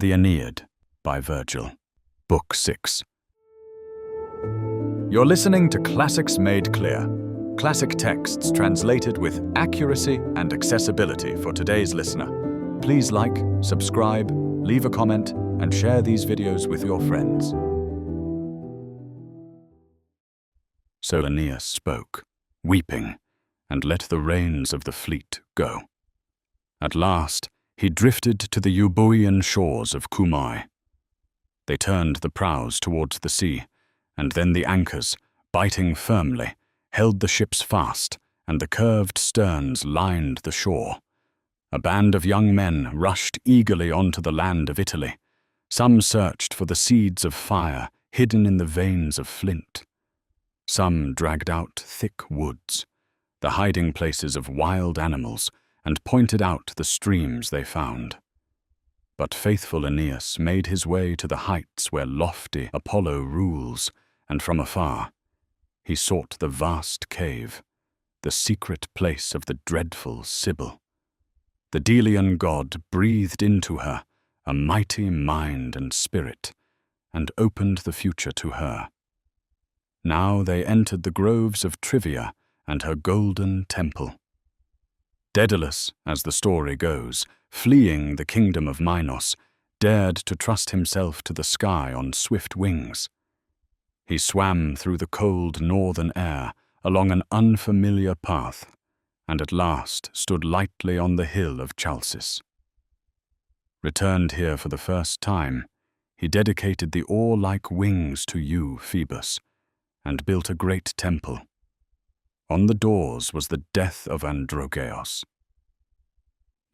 The Aeneid by Virgil, Book 6. You're listening to Classics Made Clear, classic texts translated with accuracy and accessibility for today's listener. Please like, subscribe, leave a comment, and share these videos with your friends. So Aeneas spoke, weeping, and let the reins of the fleet go. At last, he drifted to the Euboean shores of Cumae. They turned the prows towards the sea, and then the anchors, biting firmly, held the ships fast, and the curved sterns lined the shore. A band of young men rushed eagerly onto the land of Italy. Some searched for the seeds of fire hidden in the veins of flint. Some dragged out thick woods, the hiding places of wild animals, and pointed out the streams they found. But faithful Aeneas made his way to the heights where lofty Apollo rules, and from afar he sought the vast cave, the secret place of the dreadful Sibyl. The Delian god breathed into her a mighty mind and spirit, and opened the future to her. Now they entered the groves of Trivia and her golden temple. Daedalus, as the story goes, fleeing the kingdom of Minos, dared to trust himself to the sky on swift wings. He swam through the cold northern air along an unfamiliar path, and at last stood lightly on the hill of Chalcis. Returned here for the first time, he dedicated the oar-like wings to you, Phoebus, and built a great temple. On the doors was the death of Androgeos.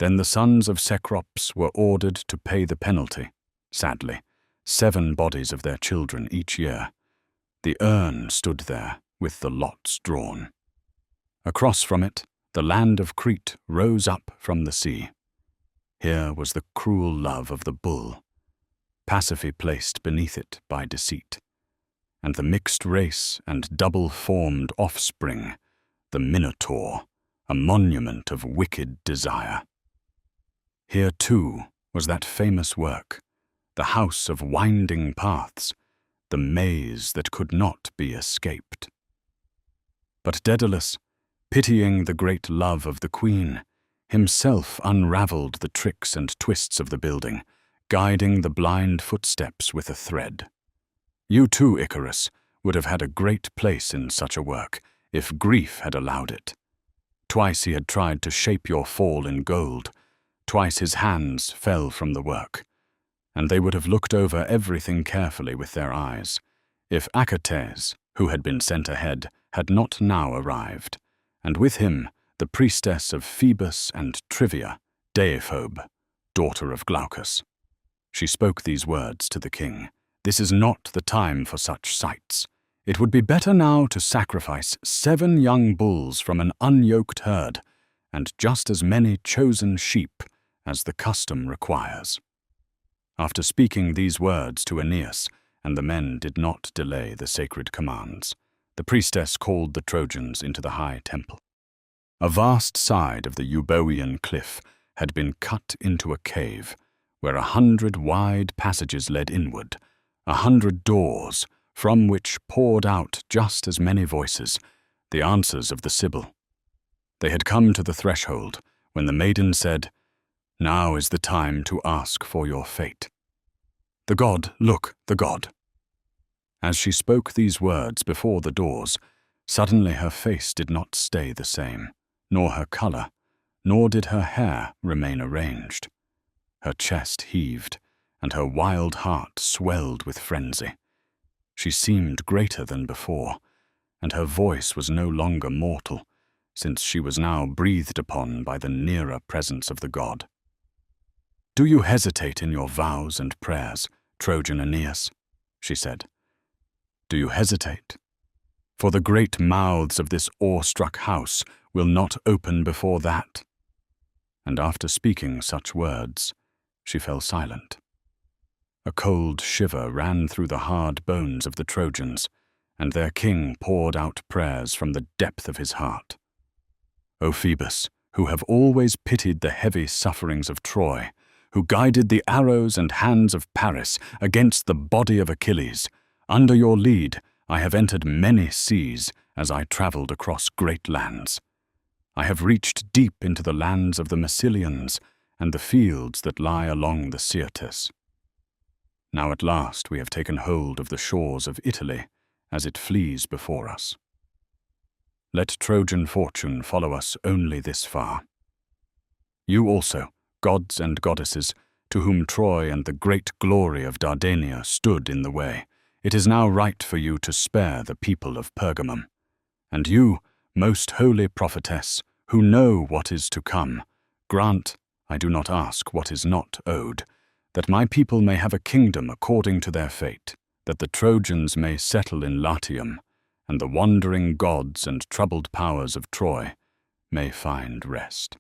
Then the sons of Cecrops were ordered to pay the penalty, sadly, 7 bodies of their children each year. The urn stood there with the lots drawn. Across from it, the land of Crete rose up from the sea. Here was the cruel love of the bull, Pasiphae placed beneath it by deceit, and the mixed race and double-formed offspring, the Minotaur, a monument of wicked desire. Here, too, was that famous work, the house of winding paths, the maze that could not be escaped. But Daedalus, pitying the great love of the queen, himself unravelled the tricks and twists of the building, guiding the blind footsteps with a thread. You too, Icarus, would have had a great place in such a work, if grief had allowed it. Twice he had tried to shape your fall in gold. Twice his hands fell from the work, and they would have looked over everything carefully with their eyes, if Achates, who had been sent ahead, had not now arrived, and with him the priestess of Phoebus and Trivia, Deiphobe, daughter of Glaucus. She spoke these words to the king: "This is not the time for such sights. It would be better now to sacrifice 7 young bulls from an unyoked herd, and just as many chosen sheep as the custom requires." After speaking these words to Aeneas, and the men did not delay the sacred commands, the priestess called the Trojans into the high temple. A vast side of the Euboean cliff had been cut into a cave, where 100 wide passages led inward, 100 doors, from which poured out just as many voices, the answers of the Sibyl. They had come to the threshold, when the maiden said, "Now is the time to ask for your fate. The god, look, the god." As she spoke these words before the doors, suddenly her face did not stay the same, nor her color, nor did her hair remain arranged. Her chest heaved, and her wild heart swelled with frenzy. She seemed greater than before, and her voice was no longer mortal, since she was now breathed upon by the nearer presence of the god. "Do you hesitate in your vows and prayers, Trojan Aeneas?" she said. "Do you hesitate? For the great mouths of this awe-struck house will not open before that." And after speaking such words, she fell silent. A cold shiver ran through the hard bones of the Trojans, and their king poured out prayers from the depth of his heart. "O Phoebus, who have always pitied the heavy sufferings of Troy, who guided the arrows and hands of Paris against the body of Achilles, under your lead I have entered many seas as I travelled across great lands. I have reached deep into the lands of the Massilians and the fields that lie along the Syrtis. Now at last we have taken hold of the shores of Italy as it flees before us. Let Trojan fortune follow us only this far. You also, gods and goddesses, to whom Troy and the great glory of Dardania stood in the way, it is now right for you to spare the people of Pergamum. And you, most holy prophetess, who know what is to come, grant, I do not ask what is not owed, that my people may have a kingdom according to their fate, that the Trojans may settle in Latium, and the wandering gods and troubled powers of Troy may find rest.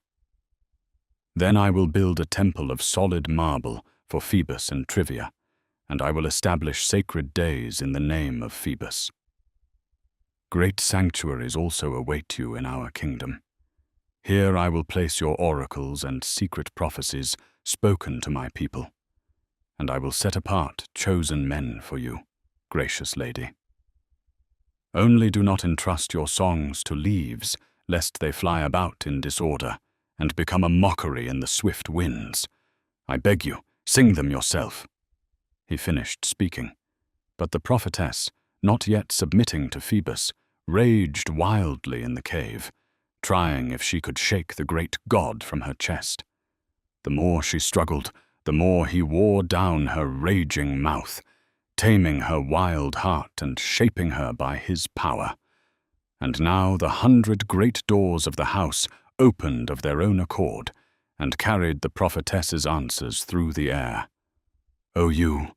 Then I will build a temple of solid marble for Phoebus and Trivia, and I will establish sacred days in the name of Phoebus. Great sanctuaries also await you in our kingdom. Here I will place your oracles and secret prophecies spoken to my people, and I will set apart chosen men for you, gracious lady. Only do not entrust your songs to leaves, lest they fly about in disorder and become a mockery in the swift winds. I beg you, sing them yourself." He finished speaking, but the prophetess, not yet submitting to Phoebus, raged wildly in the cave, trying if she could shake the great god from her chest. The more she struggled, the more he wore down her raging mouth, taming her wild heart and shaping her by his power. And now the 100 great doors of the house opened of their own accord, and carried the prophetess's answers through the air. O you,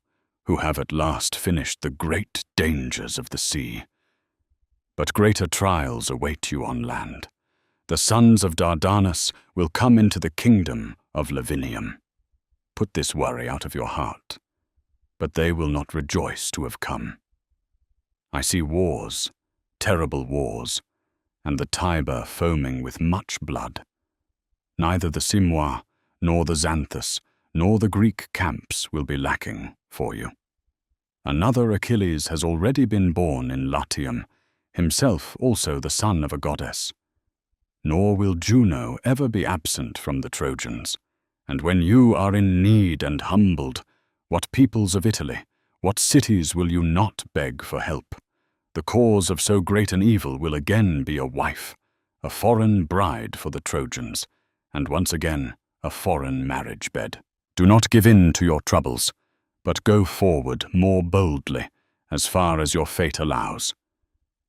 who have at last finished the great dangers of the sea. But greater trials await you on land. The sons of Dardanus will come into the kingdom of Lavinium. Put this worry out of your heart, but they will not rejoice to have come. I see wars, terrible wars, and the Tiber foaming with much blood. Neither the Simois, nor the Xanthus, nor the Greek camps will be lacking for you. Another Achilles has already been born in Latium, himself also the son of a goddess. Nor will Juno ever be absent from the Trojans. And when you are in need and humbled, what peoples of Italy, what cities will you not beg for help? The cause of so great an evil will again be a wife, a foreign bride for the Trojans, and once again a foreign marriage bed. Do not give in to your troubles, but go forward more boldly, as far as your fate allows.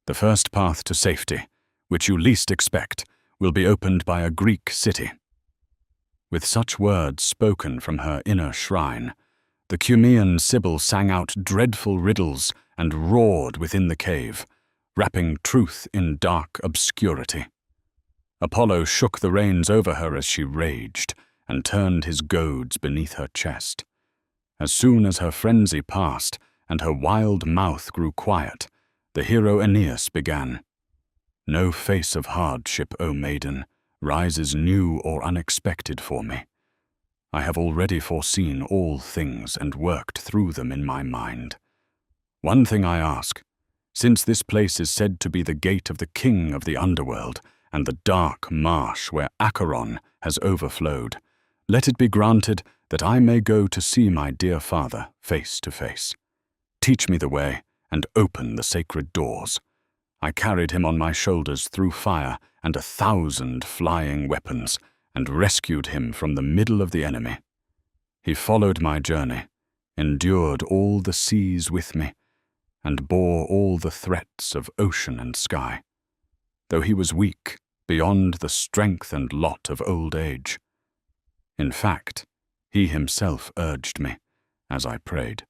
The first path to safety, which you least expect, will be opened by a Greek city. With such words spoken from her inner shrine, the Cumaean Sibyl sang out dreadful riddles and roared within the cave, wrapping truth in dark obscurity. Apollo shook the reins over her as she raged, and turned his goads beneath her chest. As soon as her frenzy passed and her wild mouth grew quiet, the hero Aeneas began. No face of hardship, O maiden, rises new or unexpected for me. I have already foreseen all things and worked through them in my mind. One thing I ask, since this place is said to be the gate of the king of the Underworld and the dark marsh where Acheron has overflowed, let it be granted that I may go to see my dear father face to face. Teach me the way and open the sacred doors. I carried him on my shoulders through fire and 1,000 flying weapons, and rescued him from the middle of the enemy. He followed my journey, endured all the seas with me, and bore all the threats of ocean and sky, though he was weak beyond the strength and lot of old age. In fact, he himself urged me, as I prayed,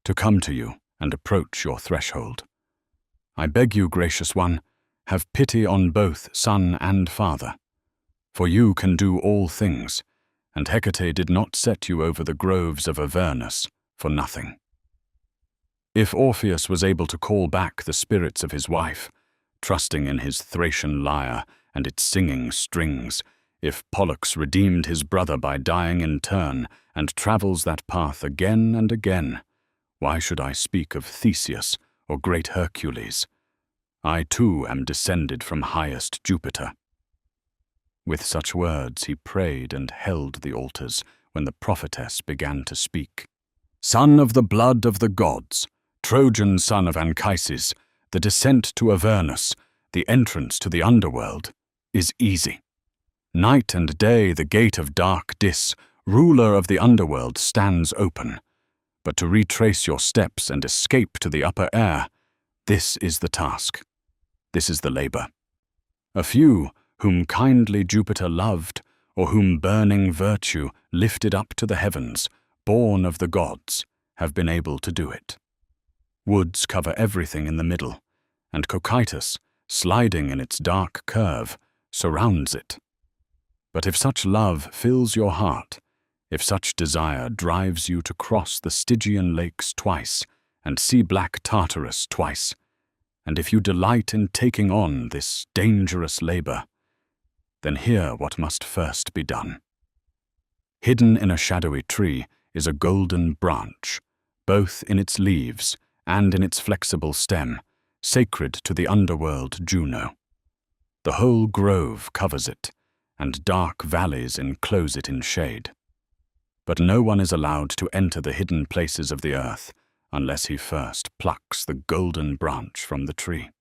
to come to you and approach your threshold. I beg you, gracious one, have pity on both son and father, for you can do all things, and Hecate did not set you over the groves of Avernus for nothing. If Orpheus was able to call back the spirits of his wife, trusting in his Thracian lyre and its singing strings, If Pollux redeemed his brother by dying in turn, and travels that path again and again, why should I speak of Theseus or great Hercules? I too am descended from highest Jupiter." With such words he prayed and held the altars when the prophetess began to speak. "Son of the blood of the gods, Trojan son of Anchises, the descent to Avernus, the entrance to the underworld, is easy. Night and day the gate of dark Dis, ruler of the underworld, stands open. But to retrace your steps and escape to the upper air, this is the task. This is the labor. A few, whom kindly Jupiter loved, or whom burning virtue lifted up to the heavens, born of the gods, have been able to do it. Woods cover everything in the middle, and Cocytus, sliding in its dark curve, surrounds it. But if such love fills your heart, if such desire drives you to cross the Stygian lakes twice and see black Tartarus twice, and if you delight in taking on this dangerous labor, then hear what must first be done. Hidden in a shadowy tree is a golden branch, both in its leaves and in its flexible stem, sacred to the underworld Juno. The whole grove covers it, and dark valleys enclose it in shade. But no one is allowed to enter the hidden places of the earth unless he first plucks the golden branch from the tree.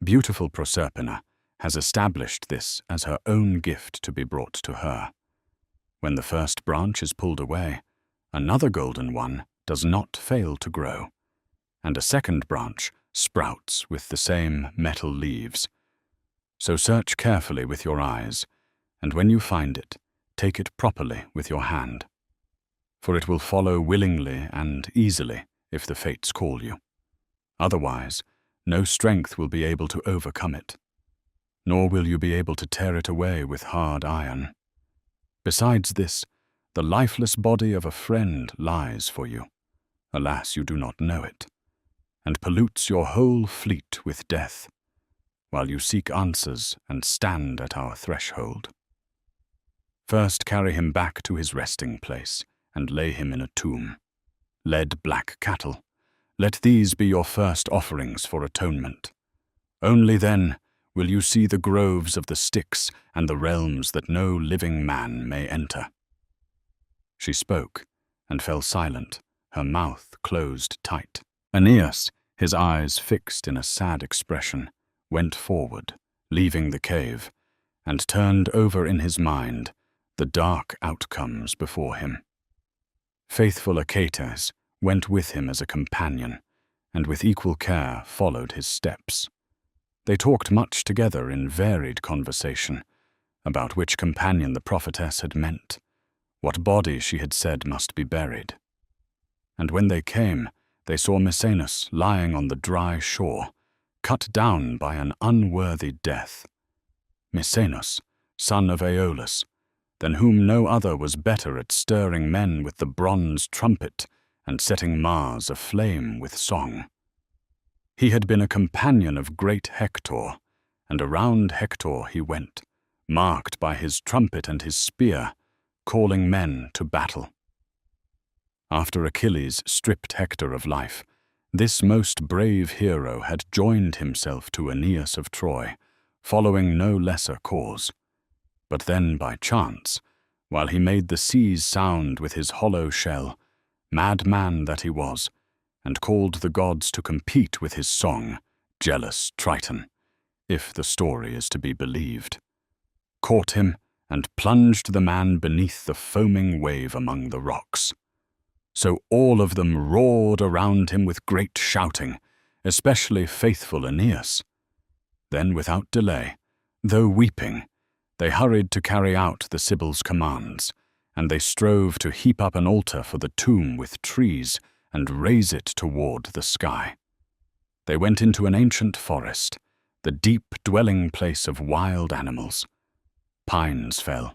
Beautiful Proserpina has established this as her own gift to be brought to her. When the first branch is pulled away, another golden one does not fail to grow, and a second branch sprouts with the same metal leaves. So search carefully with your eyes, and when you find it, take it properly with your hand. For it will follow willingly and easily if the fates call you. Otherwise, no strength will be able to overcome it, nor will you be able to tear it away with hard iron. Besides this, the lifeless body of a friend lies for you, alas, you do not know it, and pollutes your whole fleet with death, while you seek answers and stand at our threshold. First carry him back to his resting place, and lay him in a tomb. Led black cattle, let these be your first offerings for atonement. Only then will you see the groves of the Styx and the realms that no living man may enter." She spoke, and fell silent, her mouth closed tight. Aeneas, his eyes fixed in a sad expression, went forward, leaving the cave, and turned over in his mind the dark outcomes before him. Faithful Achates went with him as a companion, and with equal care followed his steps. They talked much together in varied conversation, about which companion the prophetess had meant, what body she had said must be buried. And when they came, they saw Misenus lying on the dry shore, cut down by an unworthy death. Misenus, son of Aeolus, than whom no other was better at stirring men with the bronze trumpet and setting Mars aflame with song. He had been a companion of great Hector, and around Hector he went, marked by his trumpet and his spear, calling men to battle. After Achilles stripped Hector of life, this most brave hero had joined himself to Aeneas of Troy, following no lesser cause. But then by chance, while he made the seas sound with his hollow shell, madman that he was, and called the gods to compete with his song, jealous Triton, if the story is to be believed, caught him and plunged the man beneath the foaming wave among the rocks. So all of them roared around him with great shouting, especially faithful Aeneas. Then without delay, though weeping, they hurried to carry out the Sibyl's commands, and they strove to heap up an altar for the tomb with trees and raise it toward the sky. They went into an ancient forest, the deep dwelling place of wild animals. Pines fell.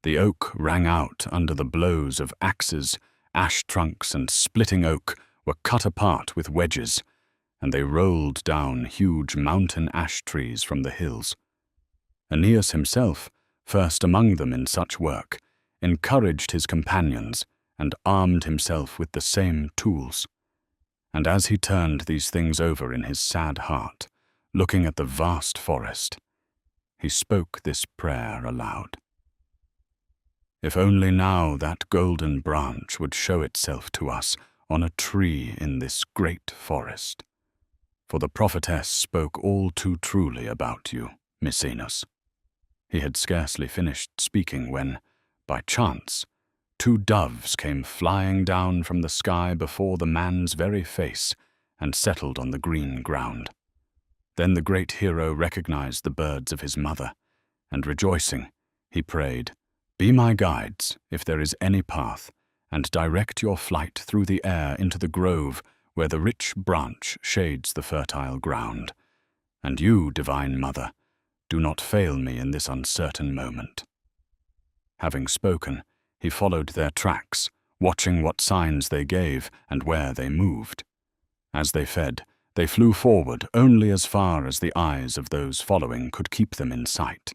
The oak rang out under the blows of axes, ash trunks and splitting oak were cut apart with wedges, and they rolled down huge mountain ash trees from the hills. Aeneas himself, first among them in such work, encouraged his companions and armed himself with the same tools. And as he turned these things over in his sad heart, looking at the vast forest, he spoke this prayer aloud. If only now that golden branch would show itself to us on a tree in this great forest. For the prophetess spoke all too truly about you, Maecenas. He had scarcely finished speaking when, by chance, 2 doves came flying down from the sky before the man's very face and settled on the green ground. Then the great hero recognized the birds of his mother, and rejoicing, he prayed, "Be my guides, if there is any path, and direct your flight through the air into the grove where the rich branch shades the fertile ground. And you, divine mother, do not fail me in this uncertain moment." Having spoken, he followed their tracks, watching what signs they gave and where they moved. As they fed, they flew forward only as far as the eyes of those following could keep them in sight.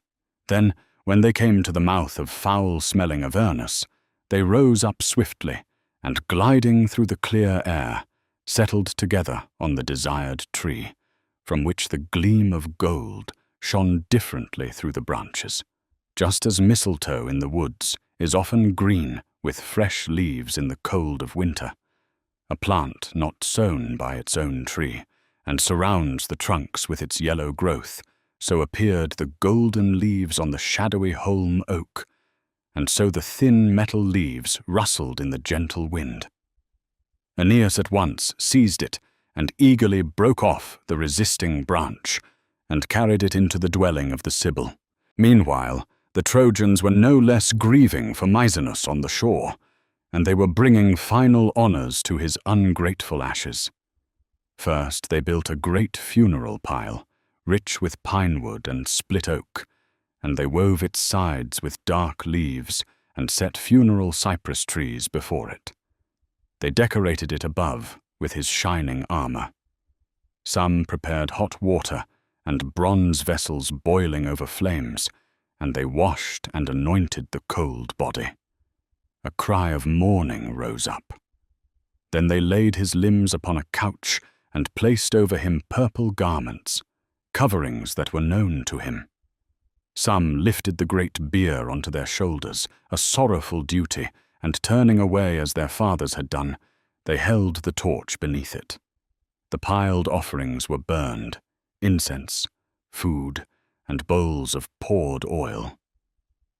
Then, when they came to the mouth of foul-smelling Avernus, they rose up swiftly, and gliding through the clear air, settled together on the desired tree, from which the gleam of gold shone differently through the branches, just as mistletoe in the woods is often green with fresh leaves in the cold of winter, a plant not sown by its own tree, and surrounds the trunks with its yellow growth. So appeared the golden leaves on the shadowy holm oak, and so the thin metal leaves rustled in the gentle wind. Aeneas at once seized it and eagerly broke off the resisting branch and carried it into the dwelling of the Sibyl. Meanwhile, the Trojans were no less grieving for Maecenas on the shore, and they were bringing final honors to his ungrateful ashes. First they built a great funeral pile, rich with pine wood and split oak, and they wove its sides with dark leaves and set funeral cypress trees before it. They decorated it above with his shining armor. Some prepared hot water and bronze vessels boiling over flames, and they washed and anointed the cold body. A cry of mourning rose up. Then they laid his limbs upon a couch and placed over him purple garments, coverings that were known to him. Some lifted the great bier onto their shoulders, a sorrowful duty, and turning away as their fathers had done, they held the torch beneath it. The piled offerings were burned, incense, food, and bowls of poured oil.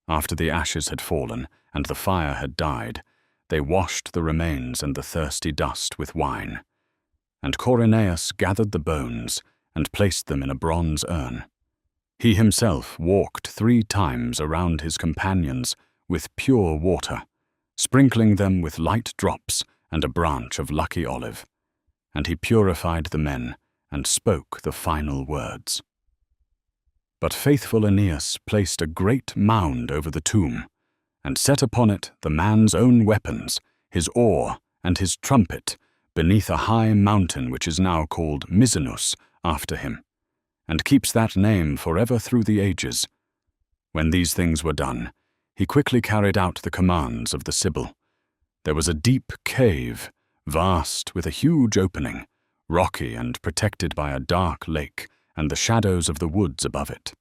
After the ashes had fallen and the fire had died, they washed the remains and the thirsty dust with wine. And Aeneas gathered the bones and placed them in a bronze urn. He himself walked 3 times around his companions with pure water, sprinkling them with light drops and a branch of lucky olive. And he purified the men and spoke the final words. But faithful Aeneas placed a great mound over the tomb, and set upon it the man's own weapons, his oar and his trumpet, beneath a high mountain which is now called Misenus after him, and keeps that name forever through the ages. When these things were done, he quickly carried out the commands of the Sibyl. There was a deep cave, vast with a huge opening, rocky and protected by a dark lake and the shadows of the woods above it.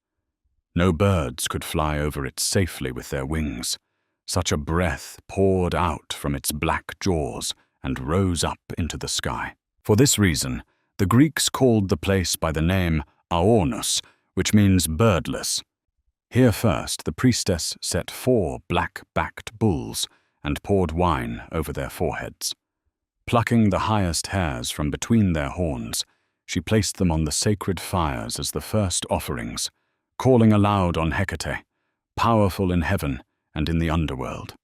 No birds could fly over it safely with their wings. Such a breath poured out from its black jaws and rose up into the sky. For this reason, the Greeks called the place by the name Aornus, which means birdless. Here first the priestess set 4 black-backed bulls and poured wine over their foreheads. Plucking the highest hairs from between their horns, she placed them on the sacred fires as the first offerings, calling aloud on Hecate, powerful in heaven and in the underworld.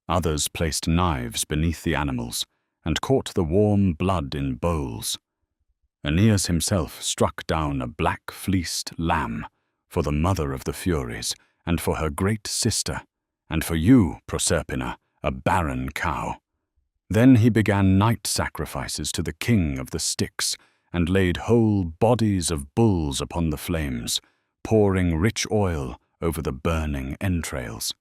Others placed knives beneath the animals and caught the warm blood in bowls. Aeneas himself struck down a black-fleeced lamb for the mother of the Furies and for her great sister, and for you, Proserpina, a barren cow. Then he began night sacrifices to the king of the Styx and laid whole bodies of bulls upon the flames, pouring rich oil over the burning entrails.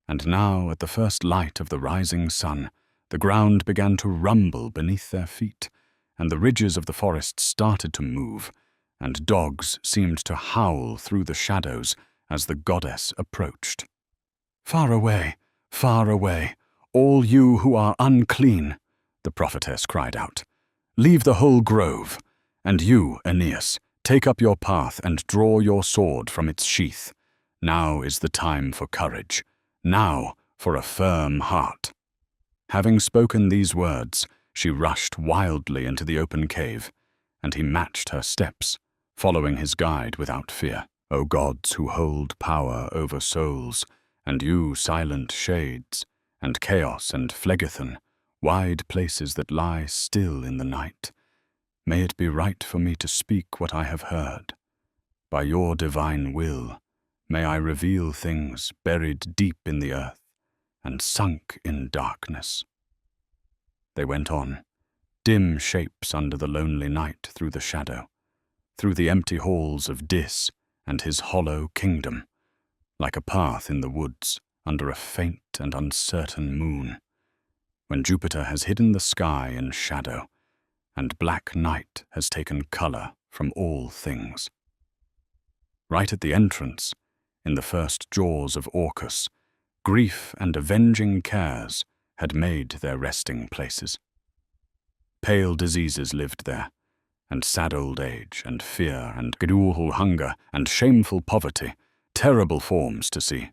And now, at the first light of the rising sun, the ground began to rumble beneath their feet, and the ridges of the forest started to move, and dogs seemed to howl through the shadows as the goddess approached. "Far away, all you who are unclean," the prophetess cried out. "Leave the whole grove, and you, Aeneas, take up your path and draw your sword from its sheath. Now is the time for courage, now for a firm heart." Having spoken these words, she rushed wildly into the open cave, and he matched her steps, following his guide without fear. O gods who hold power over souls, and you silent shades, and chaos and phlegethon, wide places that lie still in the night, may it be right for me to speak what I have heard. By your divine will, may I reveal things buried deep in the earth and sunk in darkness. They went on, dim shapes under the lonely night through the shadow, through the empty halls of Dis and his hollow kingdom, like a path in the woods under a faint and uncertain moon, when Jupiter has hidden the sky in shadow, and black night has taken colour from all things. Right at the entrance, in the first jaws of Orcus, grief and avenging cares had made their resting places. Pale diseases lived there, and sad old age, and fear, and gruel hunger, and shameful poverty, terrible forms to see.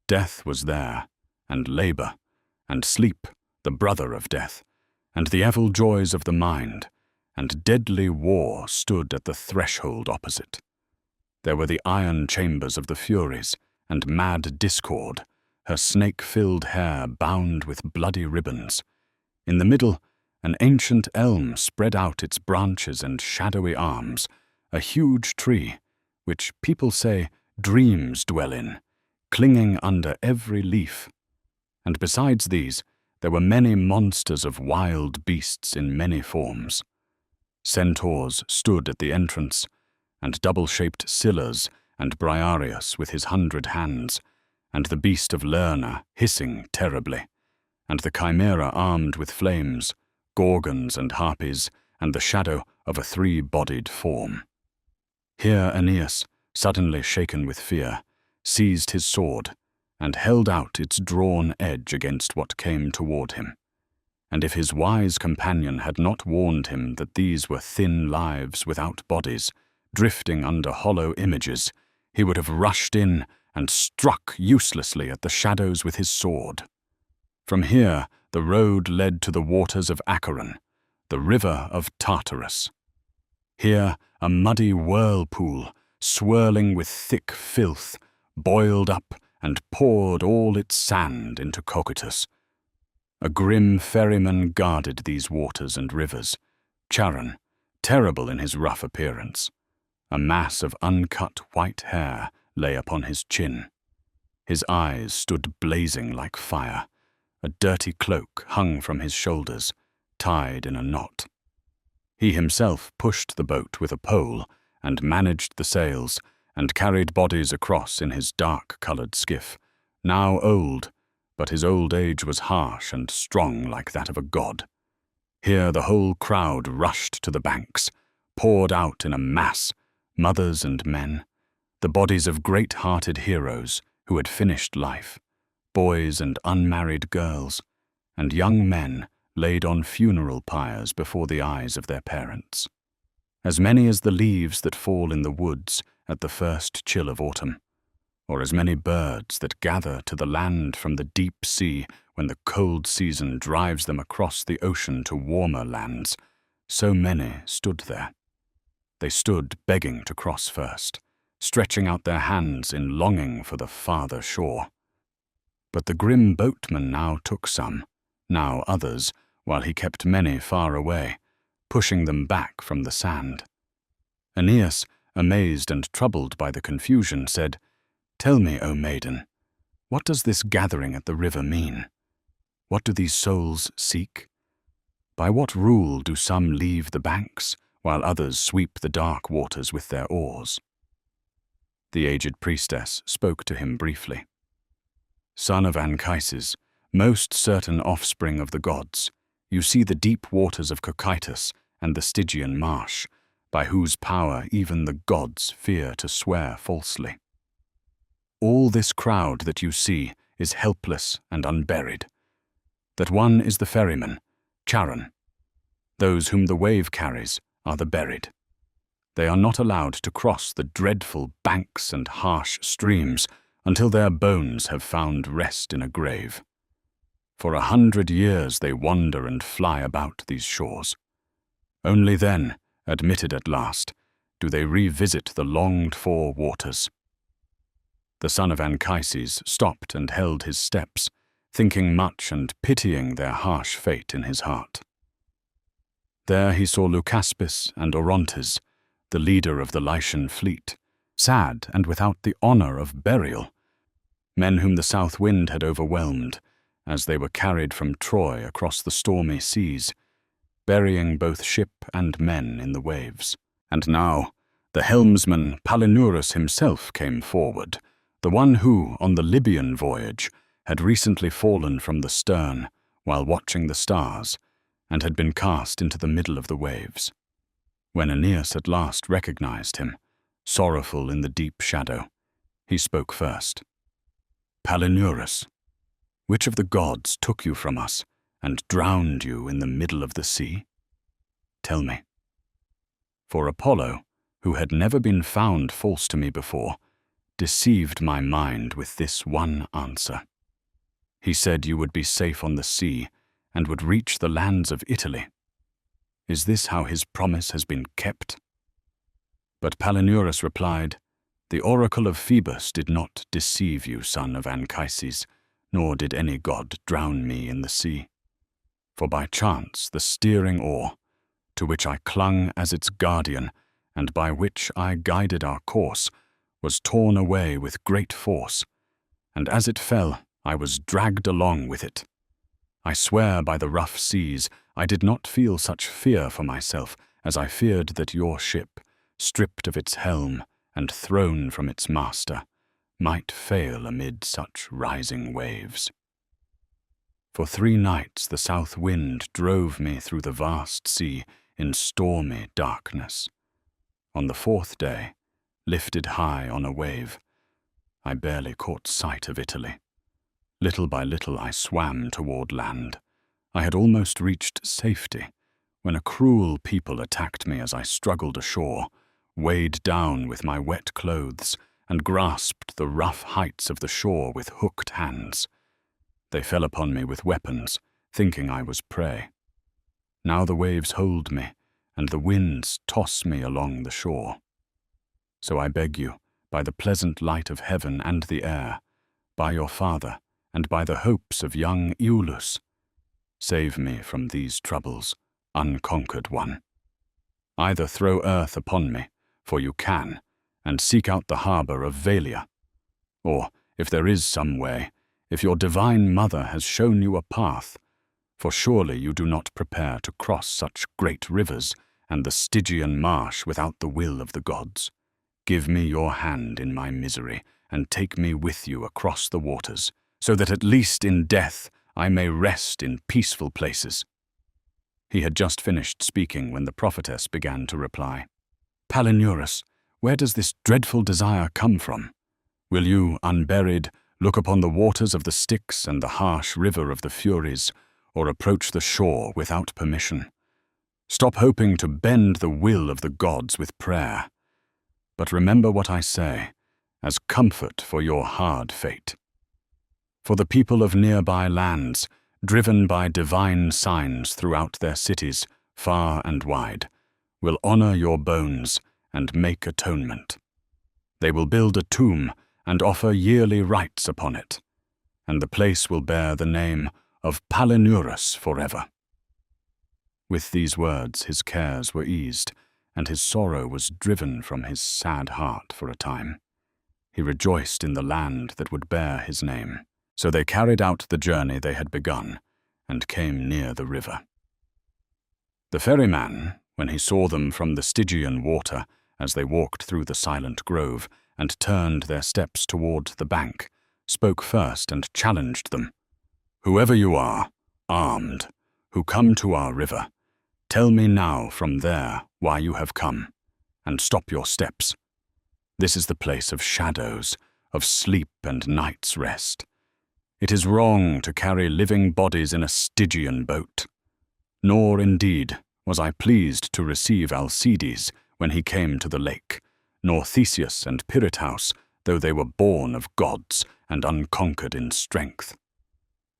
Death was there, and labour, and sleep, the brother of death, and the evil joys of the mind, and deadly war stood at the threshold opposite. There were the iron chambers of the Furies, and mad Discord, her snake-filled hair bound with bloody ribbons. In the middle, an ancient elm spread out its branches and shadowy arms, a huge tree, which people say dreams dwell in, clinging under every leaf. And besides these, there were many monsters of wild beasts in many forms. Centaurs stood at the entrance, and double-shaped Scyllas, and Briareus with his 100 hands, and the beast of Lerna hissing terribly, and the Chimera armed with flames, Gorgons and Harpies, and the shadow of a 3-bodied form. Here Aeneas, suddenly shaken with fear, seized his sword, and held out its drawn edge against what came toward him. And if his wise companion had not warned him that these were thin lives without bodies, drifting under hollow images, he would have rushed in and struck uselessly at the shadows with his sword. From here the road led to the waters of Acheron, the river of Tartarus. Here a muddy whirlpool, swirling with thick filth, boiled up and poured all its sand into Cocytus. A grim ferryman guarded these waters and rivers, Charon, terrible in his rough appearance. A mass of uncut white hair lay upon his chin. His eyes stood blazing like fire. A dirty cloak hung from his shoulders, tied in a knot. He himself pushed the boat with a pole and managed the sails, and carried bodies across in his dark-coloured skiff, now old, but his old age was harsh and strong like that of a god. Here the whole crowd rushed to the banks, poured out in a mass, mothers and men, the bodies of great-hearted heroes who had finished life, boys and unmarried girls, and young men laid on funeral pyres before the eyes of their parents. As many as the leaves that fall in the woods at the first chill of autumn, or as many birds that gather to the land from the deep sea when the cold season drives them across the ocean to warmer lands, so many stood there. They stood begging to cross first, stretching out their hands in longing for the farther shore. But the grim boatman now took some, now others, while he kept many far away, pushing them back from the sand. Aeneas, amazed and troubled by the confusion, said, "Tell me, O maiden, what does this gathering at the river mean? What do these souls seek? By what rule do some leave the banks, while others sweep the dark waters with their oars?" The aged priestess spoke to him briefly. "Son of Anchises, most certain offspring of the gods, you see the deep waters of Cocytus and the Stygian marsh, by whose power even the gods fear to swear falsely. All this crowd that you see is helpless and unburied. That one is the ferryman, Charon. Those whom the wave carries are the buried. They are not allowed to cross the dreadful banks and harsh streams until their bones have found rest in a grave. For 100 years they wander and fly about these shores. Only then, admitted at last, do they revisit the longed-for waters." The son of Anchises stopped and held his steps, thinking much and pitying their harsh fate in his heart. There he saw Leucaspis and Orontes, the leader of the Lycian fleet, sad and without the honor of burial, men whom the south wind had overwhelmed, as they were carried from Troy across the stormy seas, burying both ship and men in the waves. And now the helmsman Palinurus himself came forward, the one who, on the Libyan voyage, had recently fallen from the stern while watching the stars, and had been cast into the middle of the waves. When Aeneas at last recognized him, sorrowful in the deep shadow, he spoke first. "Palinurus, which of the gods took you from us and drowned you in the middle of the sea? Tell me." For Apollo, who had never been found false to me before, deceived my mind with this one answer. He said you would be safe on the sea and would reach the lands of Italy. Is this how his promise has been kept? But Palinurus replied, "The oracle of Phoebus did not deceive you, son of Anchises, nor did any god drown me in the sea. For by chance the steering oar, to which I clung as its guardian, and by which I guided our course, was torn away with great force, and as it fell, I was dragged along with it. I swear by the rough seas, I did not feel such fear for myself as I feared that your ship, stripped of its helm and thrown from its master, might fail amid such rising waves. For 3 nights the south wind drove me through the vast sea in stormy darkness. On the 4th day, lifted high on a wave, I barely caught sight of Italy. Little by little I swam toward land. I had almost reached safety when a cruel people attacked me as I struggled ashore, weighed down with my wet clothes, and grasped the rough heights of the shore with hooked hands. They fell upon me with weapons, thinking I was prey. Now the waves hold me, and the winds toss me along the shore. So I beg you, by the pleasant light of heaven and the air, by your father, and by the hopes of young Iülus, save me from these troubles, unconquered one. Either throw earth upon me, for you can, and seek out the harbor of Velia. Or, if there is some way, if your divine mother has shown you a path, for surely you do not prepare to cross such great rivers and the Stygian marsh without the will of the gods. Give me your hand in my misery, and take me with you across the waters, so that at least in death I may rest in peaceful places." He had just finished speaking when the prophetess began to reply. "Palinurus, where does this dreadful desire come from? Will you, unburied, look upon the waters of the Styx and the harsh river of the Furies, or approach the shore without permission? Stop hoping to bend the will of the gods with prayer. But remember what I say, as comfort for your hard fate. For the people of nearby lands, driven by divine signs throughout their cities, far and wide, will honor your bones and make atonement. They will build a tomb and offer yearly rites upon it, and the place will bear the name of Palinurus forever." With these words his cares were eased, and his sorrow was driven from his sad heart for a time. He rejoiced in the land that would bear his name. So they carried out the journey they had begun, and came near the river. The ferryman, when he saw them from the Stygian water, as they walked through the silent grove, and turned their steps toward the bank, spoke first and challenged them. "Whoever you are, armed, who come to our river, tell me now from there why you have come, and stop your steps. This is the place of shadows, of sleep and night's rest. It is wrong to carry living bodies in a Stygian boat. Nor, indeed, was I pleased to receive Alcides when he came to the lake, nor Theseus and Piritaus, though they were born of gods and unconquered in strength.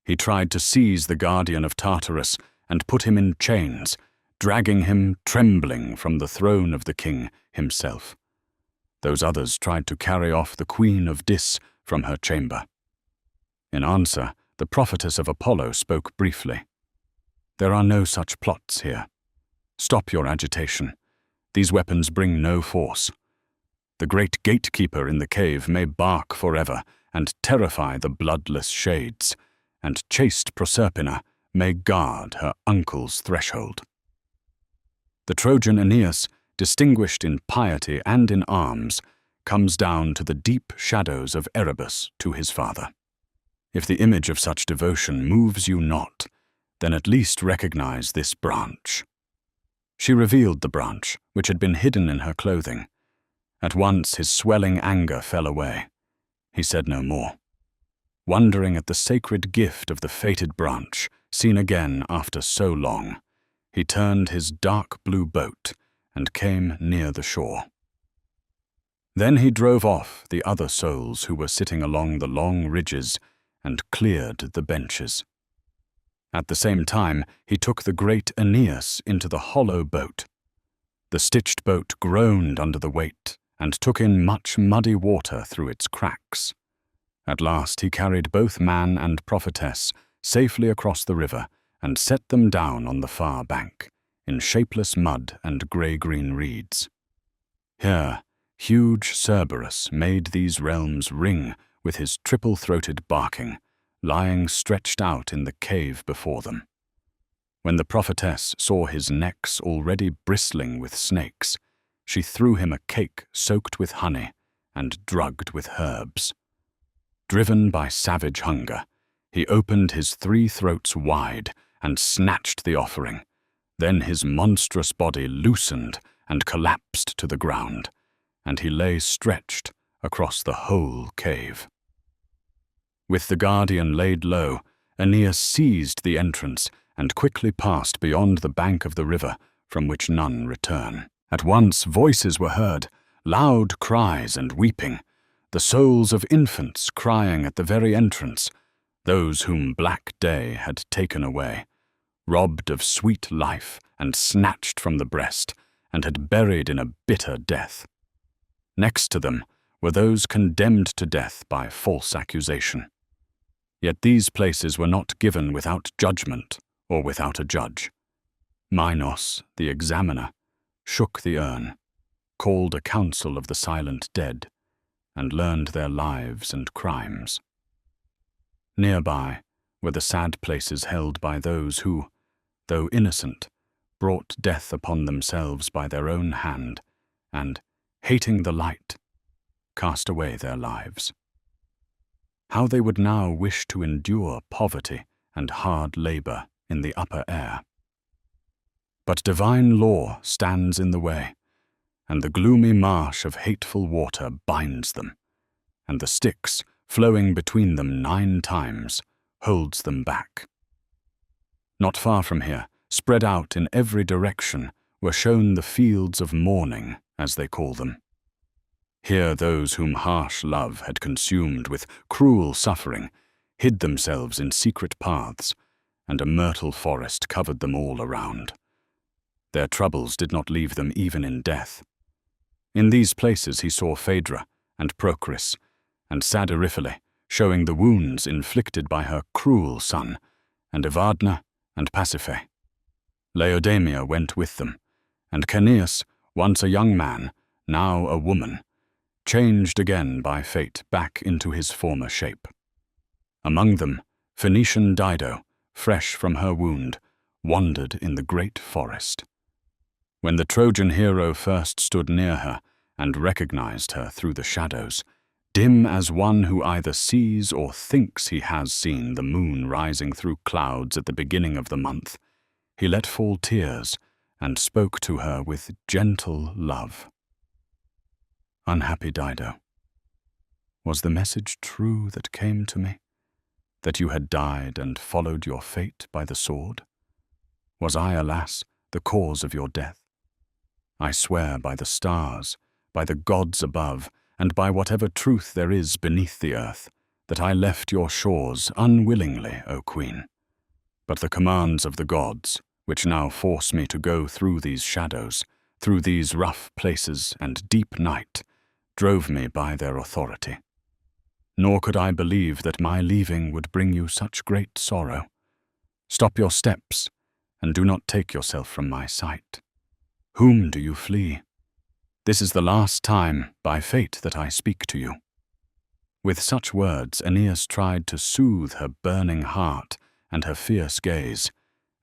He tried to seize the guardian of Tartarus and put him in chains, dragging him trembling from the throne of the king himself. Those others tried to carry off the queen of Dis from her chamber. In answer, the prophetess of Apollo spoke briefly. There are no such plots here. Stop your agitation. These weapons bring no force. The great gatekeeper in the cave may bark forever and terrify the bloodless shades, and chaste Proserpina may guard her uncle's threshold. The Trojan Aeneas, distinguished in piety and in arms, comes down to the deep shadows of Erebus to his father. If the image of such devotion moves you not, then at least recognize this branch." She revealed the branch, which had been hidden in her clothing. At once his swelling anger fell away. He said no more. Wondering at the sacred gift of the fated branch, seen again after so long, he turned his dark blue boat and came near the shore. Then he drove off the other souls who were sitting along the long ridges and cleared the benches. At the same time, he took the great Aeneas into the hollow boat. The stitched boat groaned under the weight and took in much muddy water through its cracks. At last he carried both man and prophetess safely across the river and set them down on the far bank, in shapeless mud and grey-green reeds. Here, huge Cerberus made these realms ring with his triple-throated barking, lying stretched out in the cave before them. When the prophetess saw his necks already bristling with snakes, she threw him a cake soaked with honey and drugged with herbs. Driven by savage hunger, he opened his 3 throats wide and snatched the offering. Then his monstrous body loosened and collapsed to the ground, and he lay stretched across the whole cave. With the guardian laid low, Aeneas seized the entrance and quickly passed beyond the bank of the river, from which none return. At once voices were heard, loud cries and weeping, the souls of infants crying at the very entrance, those whom black day had taken away, robbed of sweet life and snatched from the breast, and had buried in a bitter death. Next to them were those condemned to death by false accusation. Yet these places were not given without judgment or without a judge. Minos, the examiner, shook the urn, called a council of the silent dead, and learned their lives and crimes. Nearby were the sad places held by those who, though innocent, brought death upon themselves by their own hand, and, hating the light, cast away their lives. How they would now wish to endure poverty and hard labor in the upper air. But divine law stands in the way, and the gloomy marsh of hateful water binds them, and the Styx, flowing between them 9 times, holds them back. Not far from here, spread out in every direction, were shown the fields of mourning, as they call them. Here those whom harsh love had consumed with cruel suffering hid themselves in secret paths, and a myrtle forest covered them all around. Their troubles did not leave them even in death. In these places he saw Phaedra and Procris, and Saderyphale, showing the wounds inflicted by her cruel son, and Evadna and Pasiphae. Laodamia went with them, and Caeneus, once a young man, now a woman, changed again by fate back into his former shape. Among them, Phoenician Dido, fresh from her wound, wandered in the great forest. When the Trojan hero first stood near her, and recognized her through the shadows, dim as one who either sees or thinks he has seen the moon rising through clouds at the beginning of the month. He let fall tears and spoke to her with gentle love. Unhappy Dido, was the message true that came to me, that you had died and followed your fate by the sword? Was I, alas, the cause of your death? I swear by the stars, by the gods above, and by whatever truth there is beneath the earth, that I left your shores unwillingly, O Queen. But the commands of the gods, which now force me to go through these shadows, through these rough places and deep night, drove me by their authority. Nor could I believe that my leaving would bring you such great sorrow. Stop your steps, and do not take yourself from my sight. Whom do you flee? This is the last time, by fate, that I speak to you." With such words, Aeneas tried to soothe her burning heart and her fierce gaze,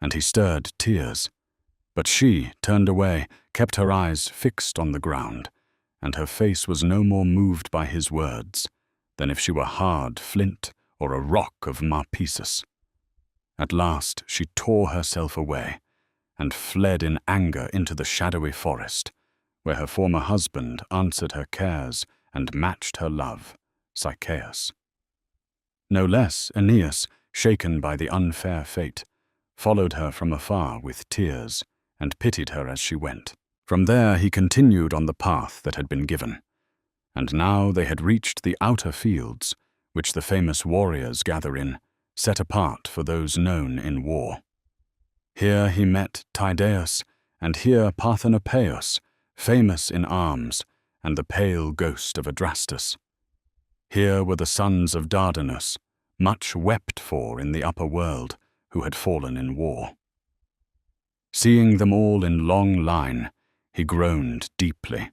and he stirred tears. But she turned away, kept her eyes fixed on the ground, and her face was no more moved by his words than if she were hard flint or a rock of Marpesus. At last she tore herself away and fled in anger into the shadowy forest, where her former husband answered her cares and matched her love, Sychaeus. No less, Aeneas, shaken by the unfair fate, followed her from afar with tears and pitied her as she went. From there he continued on the path that had been given, and now they had reached the outer fields, which the famous warriors gather in, set apart for those known in war. Here he met Tydeus, and here Parthenopaeus, famous in arms, and the pale ghost of Adrastus. Here were the sons of Dardanus, much wept for in the upper world, who had fallen in war. Seeing them all in long line, he groaned deeply.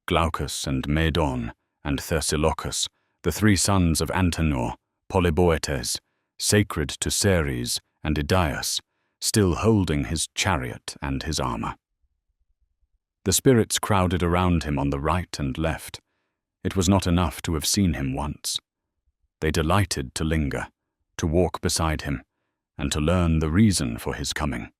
Glaucus and Medon and Thersilochus, the three sons of Antenor, Polyboetes, sacred to Ceres and Idaeus, still holding his chariot and his armor. The spirits crowded around him on the right and left. It was not enough to have seen him once. They delighted to linger, to walk beside him, and to learn the reason for his coming.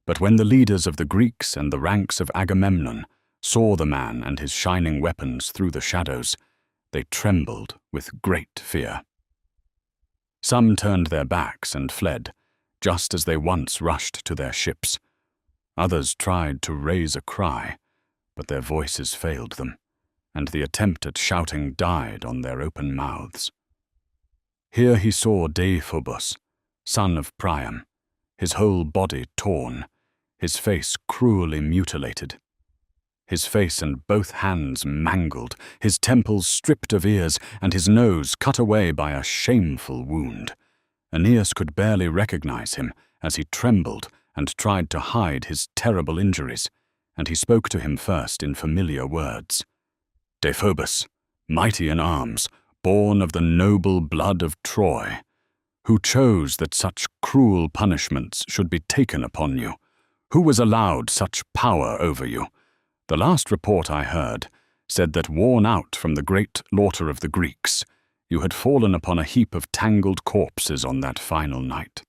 But when the leaders of the Greeks and the ranks of Agamemnon saw the man and his shining weapons through the shadows, they trembled with great fear. Some turned their backs and fled, just as they once rushed to their ships. Others tried to raise a cry, but their voices failed them, and the attempt at shouting died on their open mouths. Here he saw Deiphobus, son of Priam, his whole body torn, his face cruelly mutilated. His face and both hands mangled, his temples stripped of ears, and his nose cut away by a shameful wound. Aeneas could barely recognize him as he trembled and tried to hide his terrible injuries, and he spoke to him first in familiar words. "Deiphobus, mighty in arms, born of the noble blood of Troy, who chose that such cruel punishments should be taken upon you? Who was allowed such power over you? The last report I heard said that, worn out from the great slaughter of the Greeks, you had fallen upon a heap of tangled corpses on that final night.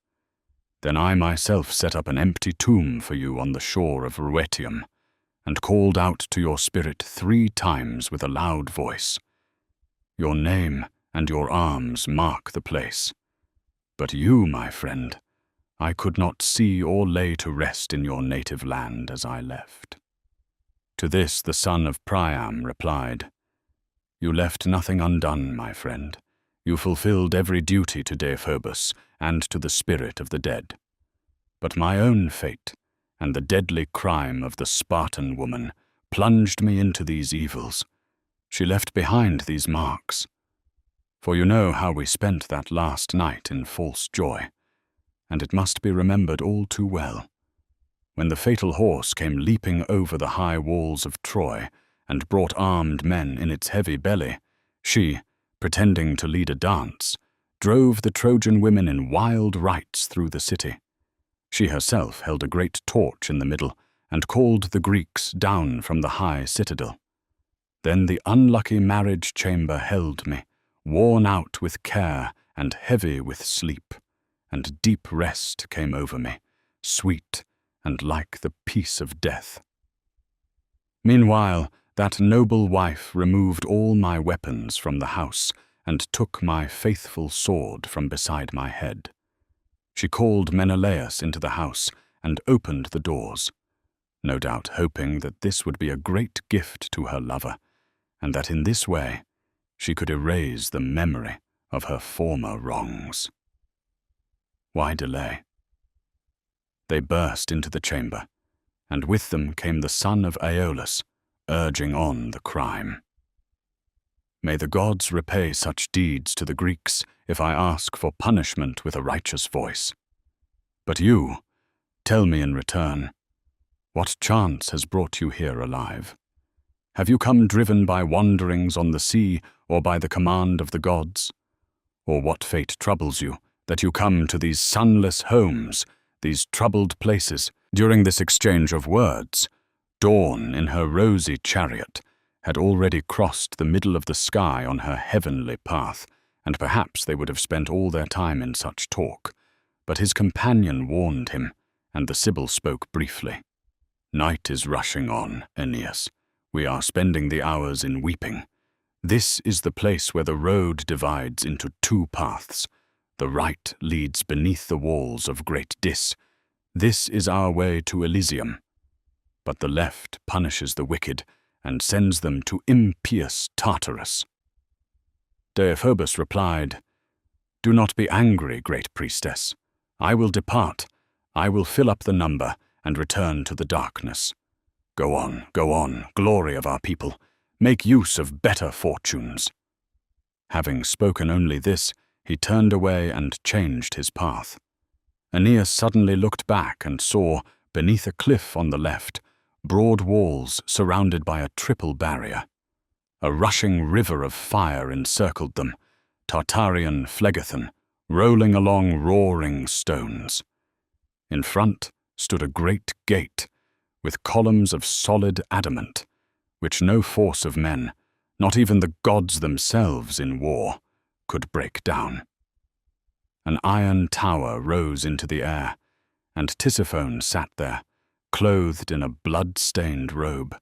Then I myself set up an empty tomb for you on the shore of Rhuetium, and called out to your spirit 3 times with a loud voice. Your name and your arms mark the place. But you, my friend, I could not see or lay to rest in your native land as I left." To this the son of Priam replied, "You left nothing undone, my friend. You fulfilled every duty to Deiphobus and to the spirit of the dead. But my own fate and the deadly crime of the Spartan woman plunged me into these evils. She left behind these marks. For you know how we spent that last night in false joy, and it must be remembered all too well. When the fatal horse came leaping over the high walls of Troy and brought armed men in its heavy belly, she, pretending to lead a dance, drove the Trojan women in wild rites through the city. She herself held a great torch in the middle and called the Greeks down from the high citadel. Then the unlucky marriage chamber held me, worn out with care and heavy with sleep, and deep rest came over me, sweet and like the peace of death. Meanwhile, that noble wife removed all my weapons from the house and took my faithful sword from beside my head. She called Menelaus into the house and opened the doors, no doubt hoping that this would be a great gift to her lover, and that in this way she could erase the memory of her former wrongs. Why delay? They burst into the chamber, and with them came the son of Aeolus, urging on the crime. May the gods repay such deeds to the Greeks if I ask for punishment with a righteous voice. But you, tell me in return, what chance has brought you here alive? Have you come driven by wanderings on the sea or by the command of the gods? Or what fate troubles you, that you come to these sunless homes, these troubled places? During this exchange of words, Dawn in her rosy chariot had already crossed the middle of the sky on her heavenly path, and perhaps they would have spent all their time in such talk. But his companion warned him, and the Sibyl spoke briefly. Night is rushing on, Aeneas. We are spending the hours in weeping. This is the place where the road divides into two paths. The right leads beneath the walls of great Dis. This is our way to Elysium. But the left punishes the wicked and sends them to impious Tartarus. Deiphobus replied, Do not be angry, great priestess. I will depart. I will fill up the number and return to the darkness. Go on, glory of our people. Make use of better fortunes. Having spoken only this, he turned away and changed his path. Aeneas suddenly looked back and saw, beneath a cliff on the left, broad walls surrounded by a triple barrier. A rushing river of fire encircled them, Tartarian Phlegethon, rolling along roaring stones. In front stood a great gate, with columns of solid adamant, which no force of men, not even the gods themselves in war, could break down. An iron tower rose into the air, and Tisiphone sat there, clothed in a blood-stained robe,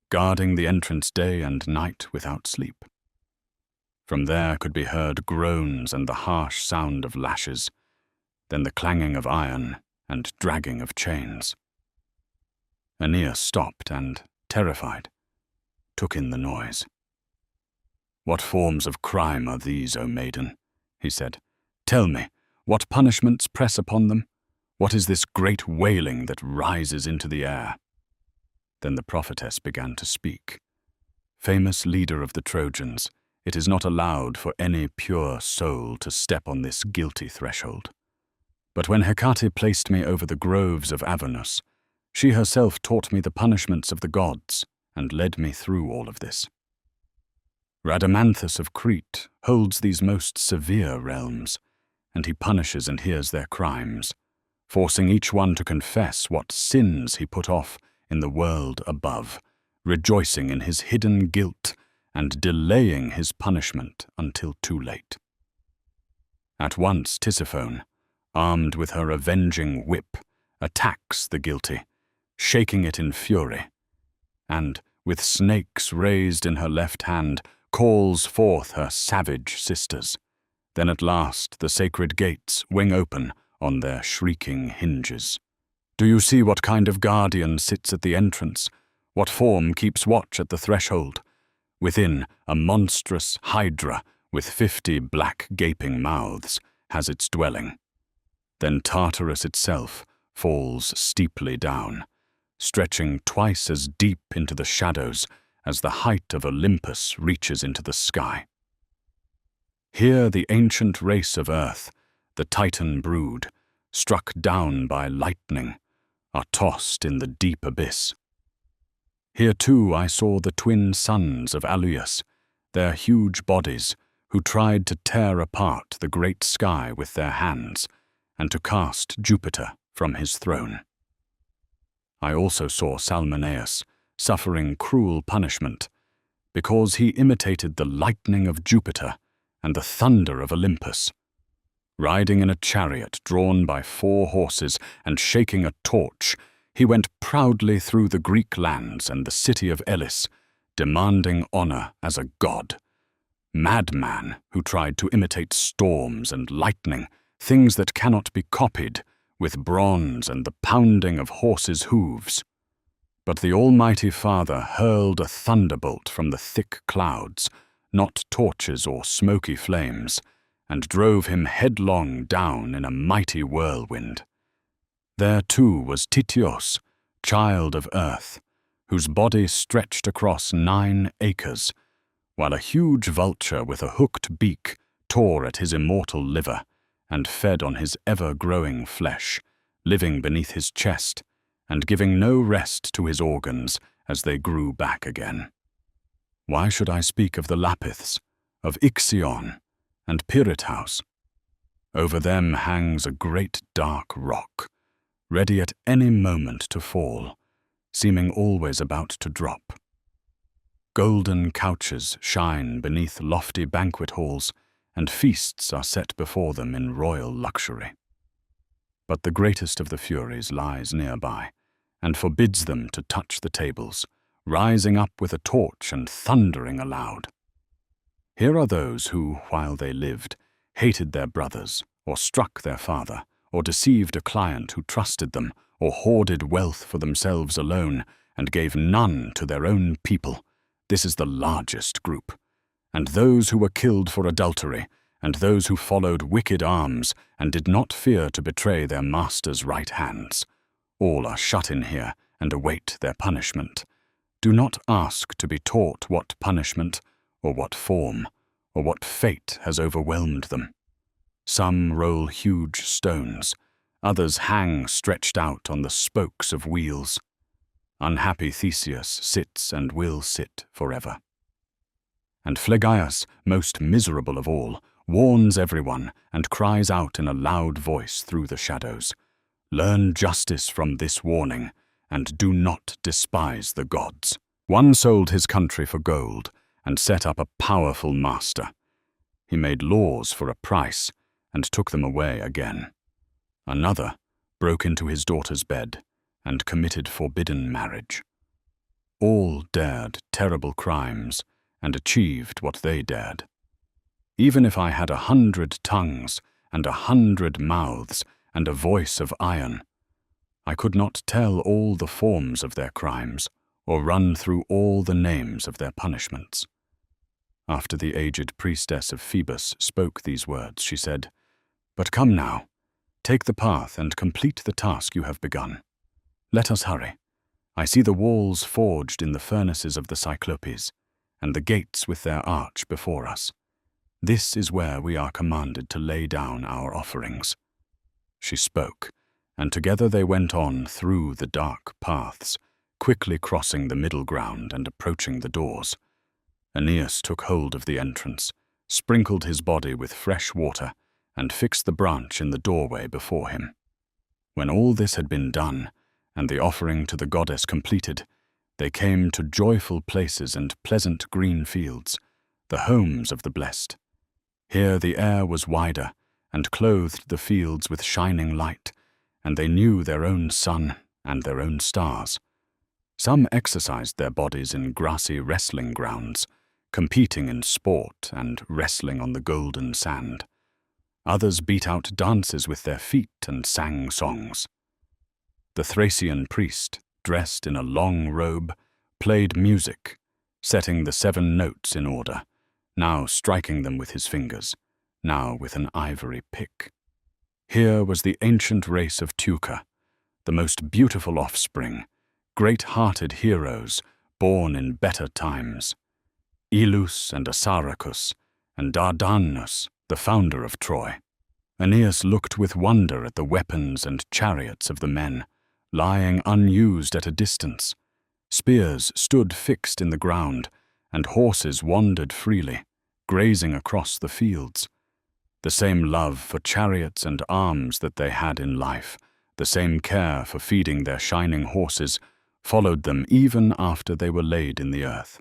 guarding the entrance day and night without sleep. From there could be heard groans and the harsh sound of lashes, then the clanging of iron and dragging of chains. Aeneas stopped and, terrified, took in the noise. What forms of crime are these, O maiden? He said. Tell me, what punishments press upon them? What is this great wailing that rises into the air? Then the prophetess began to speak. Famous leader of the Trojans, it is not allowed for any pure soul to step on this guilty threshold. But when Hecate placed me over the groves of Avernus, she herself taught me the punishments of the gods and led me through all of this. Rhadamanthus of Crete holds these most severe realms, and he punishes and hears their crimes, forcing each one to confess what sins he put off in the world above, rejoicing in his hidden guilt and delaying his punishment until too late. At once Tisiphone, armed with her avenging whip, attacks the guilty, shaking it in fury, and, with snakes raised in her left hand, calls forth her savage sisters. Then at last the sacred gates wing open on their shrieking hinges. Do you see what kind of guardian sits at the entrance? What form keeps watch at the threshold? Within, a monstrous hydra with 50 black gaping mouths has its dwelling. Then Tartarus itself falls steeply down, stretching twice as deep into the shadows as the height of Olympus reaches into the sky. Here the ancient race of earth, the Titan brood, struck down by lightning, are tossed in the deep abyss. Here too I saw the twin sons of Aloeus, their huge bodies, who tried to tear apart the great sky with their hands and to cast Jupiter from his throne. I also saw Salmoneus, suffering cruel punishment, because he imitated the lightning of Jupiter and the thunder of Olympus. Riding in a chariot drawn by 4 horses and shaking a torch, he went proudly through the Greek lands and the city of Elis, demanding honor as a god. Madman who tried to imitate storms and lightning, things that cannot be copied, with bronze and the pounding of horses' hooves. But the Almighty Father hurled a thunderbolt from the thick clouds, not torches or smoky flames, and drove him headlong down in a mighty whirlwind. There too was Tityos, child of earth, whose body stretched across 9 acres, while a huge vulture with a hooked beak tore at his immortal liver and fed on his ever-growing flesh, living beneath his chest and giving no rest to his organs as they grew back again. Why should I speak of the Lapiths, of Ixion, and Pirithous? Over them hangs a great dark rock, ready at any moment to fall, seeming always about to drop. Golden couches shine beneath lofty banquet halls, and feasts are set before them in royal luxury. But the greatest of the Furies lies nearby, and forbids them to touch the tables, rising up with a torch and thundering aloud. Here are those who, while they lived, hated their brothers, or struck their father, or deceived a client who trusted them, or hoarded wealth for themselves alone, and gave none to their own people. This is the largest group. And those who were killed for adultery, and those who followed wicked arms, and did not fear to betray their master's right hands. All are shut in here, and await their punishment. Do not ask to be taught what punishment, or what form, or what fate has overwhelmed them. Some roll huge stones, others hang stretched out on the spokes of wheels. Unhappy Theseus sits and will sit forever. And Phlegyas, most miserable of all, warns everyone and cries out in a loud voice through the shadows, "Learn justice from this warning, and do not despise the gods." One sold his country for gold and set up a powerful master. He made laws for a price and took them away again. Another broke into his daughter's bed and committed forbidden marriage. All dared terrible crimes and achieved what they dared. Even if I had 100 tongues and 100 mouths and a voice of iron, I could not tell all the forms of their crimes or run through all the names of their punishments. After the aged priestess of Phoebus spoke these words, she said, "But come now, take the path and complete the task you have begun. Let us hurry. I see the walls forged in the furnaces of the Cyclopes, and the gates with their arch before us. This is where we are commanded to lay down our offerings." She spoke, and together they went on through the dark paths, quickly crossing the middle ground and approaching the doors. Aeneas took hold of the entrance, sprinkled his body with fresh water, and fixed the branch in the doorway before him. When all this had been done, and the offering to the goddess completed, they came to joyful places and pleasant green fields, the homes of the blessed. Here the air was wider, and clothed the fields with shining light, and they knew their own sun and their own stars. Some exercised their bodies in grassy wrestling grounds, competing in sport and wrestling on the golden sand. Others beat out dances with their feet and sang songs. The Thracian priest, dressed in a long robe, played music, setting the 7 notes in order, now striking them with his fingers, now with an ivory pick. Here was the ancient race of Teucer, the most beautiful offspring, great-hearted heroes born in better times. Ilus and Assaracus, and Dardanus, the founder of Troy. Aeneas looked with wonder at the weapons and chariots of the men, lying unused at a distance. Spears stood fixed in the ground, and horses wandered freely, grazing across the fields. The same love for chariots and arms that they had in life, the same care for feeding their shining horses, followed them even after they were laid in the earth.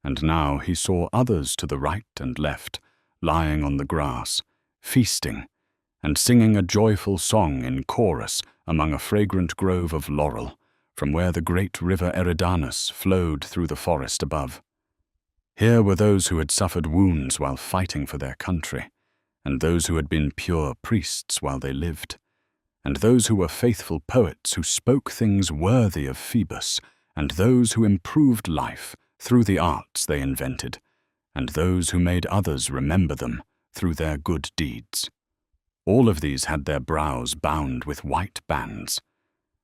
And now he saw others to the right and left, lying on the grass, feasting, and singing a joyful song in chorus among a fragrant grove of laurel, from where the great river Eridanus flowed through the forest above. Here were those who had suffered wounds while fighting for their country, and those who had been pure priests while they lived, and those who were faithful poets who spoke things worthy of Phoebus, and those who improved life through the arts they invented, and those who made others remember them through their good deeds. All of these had their brows bound with white bands.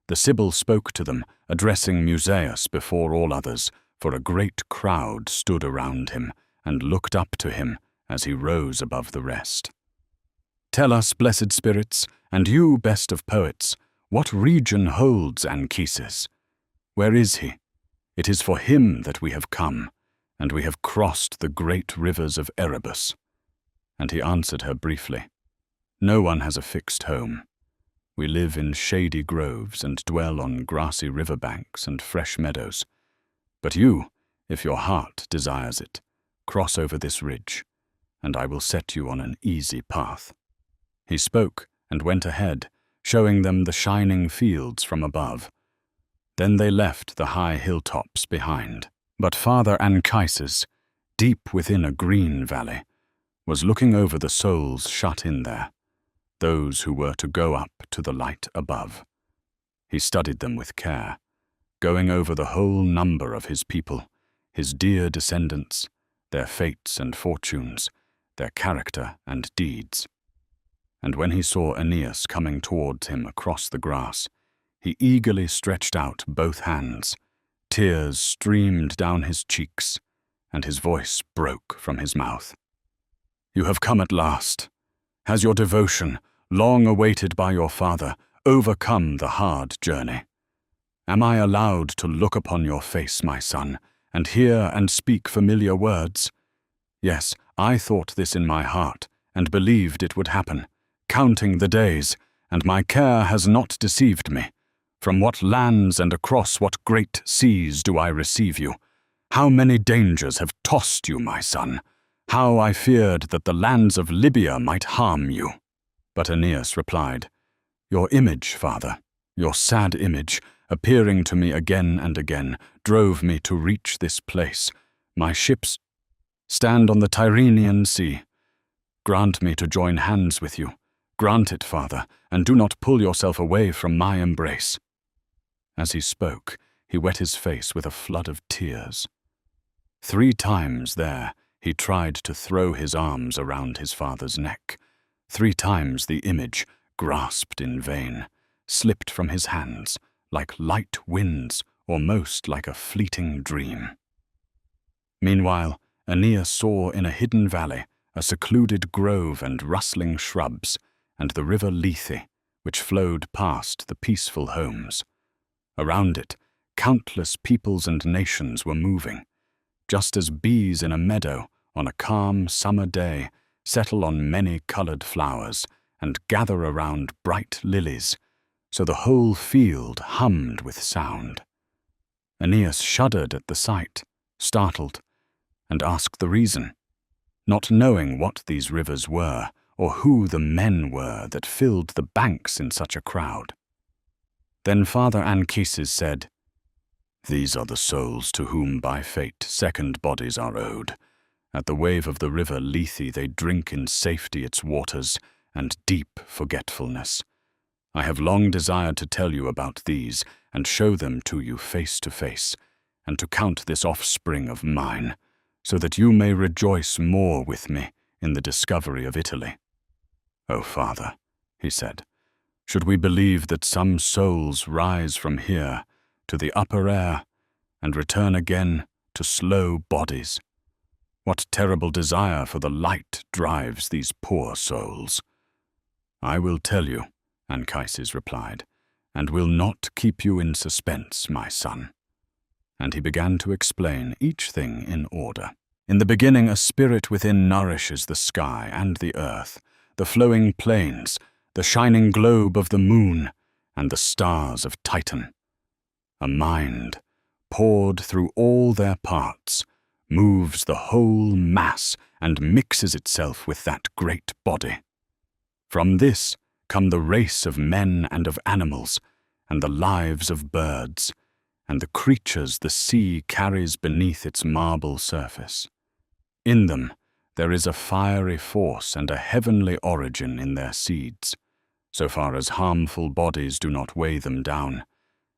The Sibyl spoke to them, addressing Musaeus before all others, for a great crowd stood around him and looked up to him as he rose above the rest. "Tell us, blessed spirits, and you, best of poets, what region holds Anchises? Where is he? It is for him that we have come, and we have crossed the great rivers of Erebus." And he answered her briefly, "No one has a fixed home. We live in shady groves and dwell on grassy riverbanks and fresh meadows. But you, if your heart desires it, cross over this ridge, and I will set you on an easy path." He spoke and went ahead, showing them the shining fields from above. Then they left the high hilltops behind. But Father Anchises, deep within a green valley, was looking over the souls shut in there, those who were to go up to the light above. He studied them with care, going over the whole number of his people, his dear descendants, their fates and fortunes, their character and deeds. And when he saw Aeneas coming towards him across the grass, he eagerly stretched out both hands. Tears streamed down his cheeks, and his voice broke from his mouth. "You have come at last. Has your devotion, long awaited by your father, overcome the hard journey? Am I allowed to look upon your face, my son, and hear and speak familiar words? Yes, I thought this in my heart, and believed it would happen, counting the days, and my care has not deceived me. From what lands and across what great seas do I receive you? How many dangers have tossed you, my son? How I feared that the lands of Libya might harm you." But Aeneas replied, "Your image, father, your sad image, appearing to me again and again, drove me to reach this place. My ships stand on the Tyrrhenian Sea. Grant me to join hands with you. Grant it, father, and do not pull yourself away from my embrace." As he spoke, he wet his face with a flood of tears. 3 times there he tried to throw his arms around his father's neck. 3 times the image, grasped in vain, slipped from his hands, like light winds, almost like a fleeting dream. Meanwhile, Aeneas saw in a hidden valley a secluded grove and rustling shrubs, and the river Lethe, which flowed past the peaceful homes. Around it, countless peoples and nations were moving, just as bees in a meadow on a calm summer day settle on many-colored flowers and gather around bright lilies, so the whole field hummed with sound. Aeneas shuddered at the sight, startled, and asked the reason, not knowing what these rivers were or who the men were that filled the banks in such a crowd. Then Father Anchises said, "These are the souls to whom by fate second bodies are owed. At the wave of the river Lethe they drink in safety its waters and deep forgetfulness. I have long desired to tell you about these and show them to you face to face, and to count this offspring of mine, so that you may rejoice more with me in the discovery of Italy." "O Father," he said, "should we believe that some souls rise from here to the upper air and return again to slow bodies? What terrible desire for the light drives these poor souls?" "I will tell you," Anchises replied, "and will not keep you in suspense, my son." And he began to explain each thing in order. "In the beginning a spirit within nourishes the sky and the earth, the flowing plains, the shining globe of the moon, and the stars of Titan. A mind, poured through all their parts, moves the whole mass and mixes itself with that great body. From this come the race of men and of animals, and the lives of birds, and the creatures the sea carries beneath its marble surface. In them there is a fiery force and a heavenly origin in their seeds, so far as harmful bodies do not weigh them down,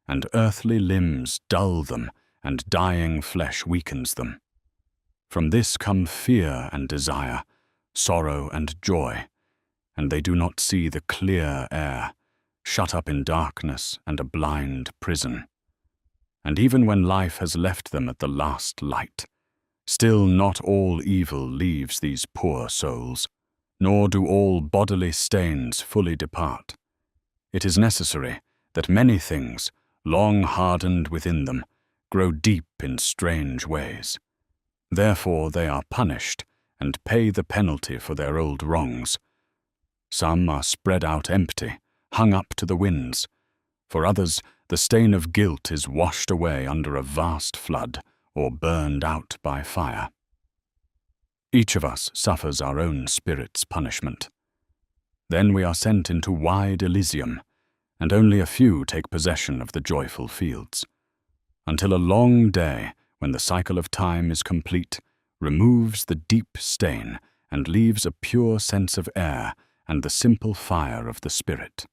and earthly limbs dull them, and dying flesh weakens them. From this come fear and desire, sorrow and joy, and they do not see the clear air, shut up in darkness and a blind prison. And even when life has left them at the last light, still not all evil leaves these poor souls, nor do all bodily stains fully depart. It is necessary that many things, long hardened within them, grow deep in strange ways. Therefore they are punished and pay the penalty for their old wrongs. Some are spread out empty, hung up to the winds. For others, the stain of guilt is washed away under a vast flood or burned out by fire. Each of us suffers our own spirit's punishment. Then we are sent into wide Elysium, and only a few take possession of the joyful fields, until a long day, when the cycle of time is complete, removes the deep stain and leaves a pure sense of air and the simple fire of the spirit.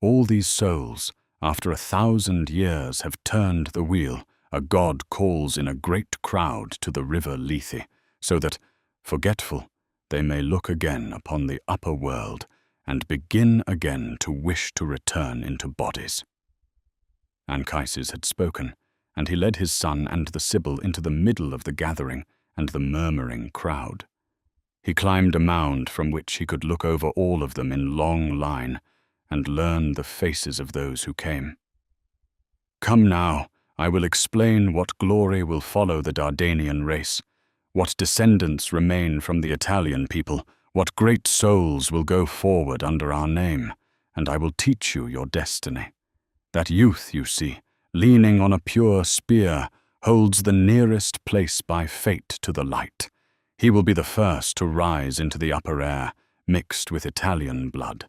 All these souls, after 1,000 years, have turned the wheel. A god calls in a great crowd to the river Lethe, so that, forgetful, they may look again upon the upper world and begin again to wish to return into bodies. Anchises had spoken, and he led his son and the Sibyl into the middle of the gathering and the murmuring crowd. He climbed a mound from which he could look over all of them in long line and learn the faces of those who came. Come now, I will explain what glory will follow the Dardanian race, what descendants remain from the Italian people, what great souls will go forward under our name, and I will teach you your destiny. That youth, you see, leaning on a pure spear, holds the nearest place by fate to the light. He will be the first to rise into the upper air, mixed with Italian blood.